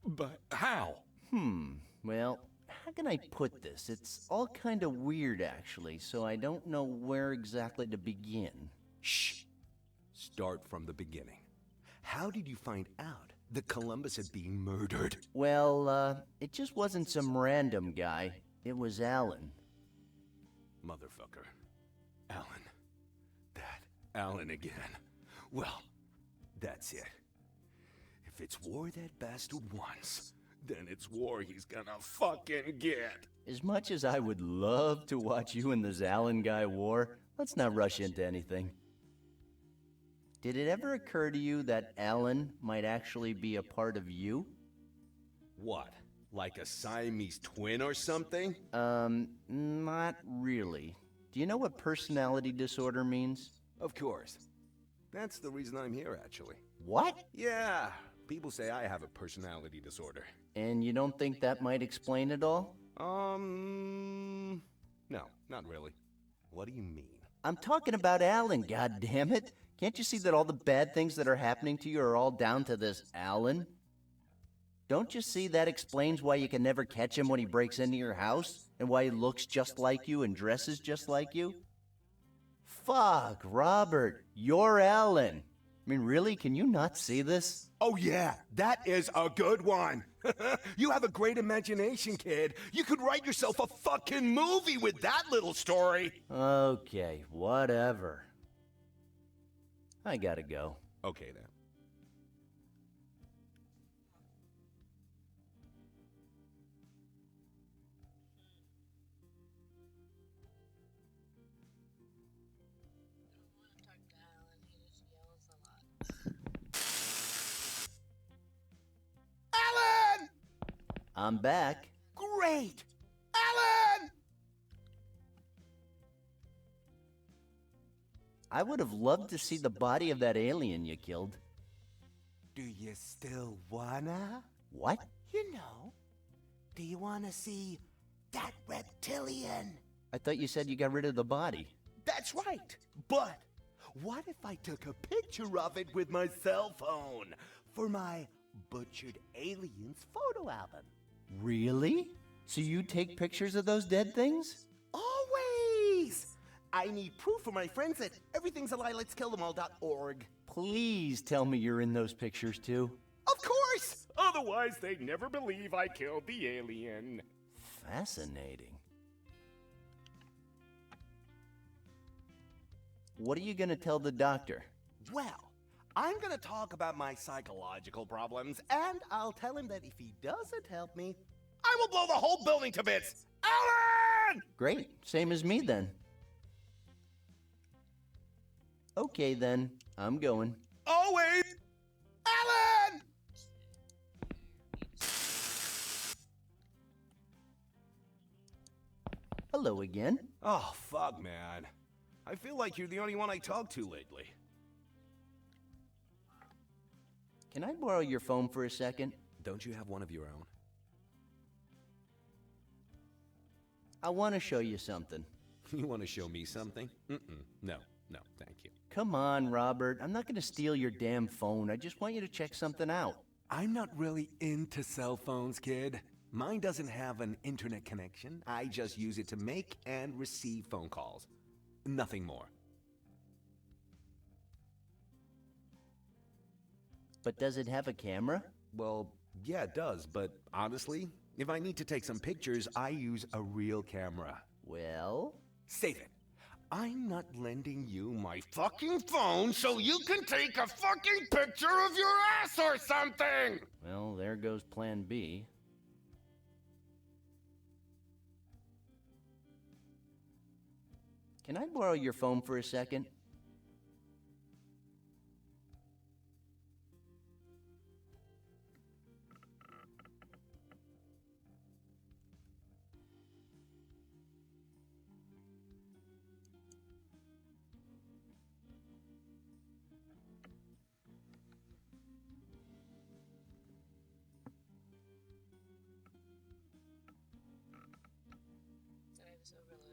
But how? Well, how can I put this? It's all kind of weird, actually, so I don't know where exactly to begin. Shh! Start from the beginning. How did you find out that Columbus had been murdered? Well, it just wasn't some random guy. It was Alan. Motherfucker. Alan. That Alan again. Well, that's it. If it's war that bastard wants, then it's war he's gonna fucking get. As much as I would love to watch you and this Alan guy war, let's not rush into anything. Did it ever occur to you that Alan might actually be a part of you? What? Like a Siamese twin or something? Not really. Do you know what personality disorder means? Of course. That's the reason I'm here, actually. What? Yeah, people say I have a personality disorder. And you don't think that might explain it all? No, not really. What do you mean? I'm talking about Alan, goddammit. Can't you see that all the bad things that are happening to you are all down to this Alan? Don't you see that explains why you can never catch him when he breaks into your house? And why he looks just like you and dresses just like you? Fuck, Robert, you're Alan. I mean, really, can you not see this? Oh yeah, that is a good one. You have a great imagination, kid. You could write yourself a fucking movie with that little story. Okay, whatever. I gotta go. Okay, then. Alan! I'm back. Great! Alan! I would have loved to see the body of that alien you killed. Do you still wanna? What? You know, do you wanna see that reptilian? I thought you said you got rid of the body. That's right. But what if I took a picture of it with my cell phone for my butchered aliens photo album? Really? So you take pictures of those dead things? Always! I need proof for my friends at everythingsalie.letskillthemall.org. Please tell me you're in those pictures too. Of course! Otherwise, they'd never believe I killed the alien. Fascinating. What are you gonna tell the doctor? Well, I'm gonna talk about my psychological problems, and I'll tell him that if he doesn't help me, I will blow the whole building to bits! Alan! Great, same as me then. Okay then, I'm going. Always! Alan! Hello again. Oh, fuck, man. I feel like you're the only one I talk to lately. Can I borrow your phone for a second? Don't you have one of your own? I want to show you something. You want to show me something? No, thank you. Come on, Robert. I'm not gonna steal your damn phone. I just want you to check something out. I'm not really into cell phones, kid. Mine doesn't have an internet connection. I just use it to make and receive phone calls. Nothing more. But does it have a camera? Well, yeah, it does, but honestly, if I need to take some pictures, I use a real camera. Well? Save it. I'm not lending you my fucking phone so you can take a fucking picture of your ass or something! Well, there goes plan B. Can I borrow your phone for a second? I just overloaded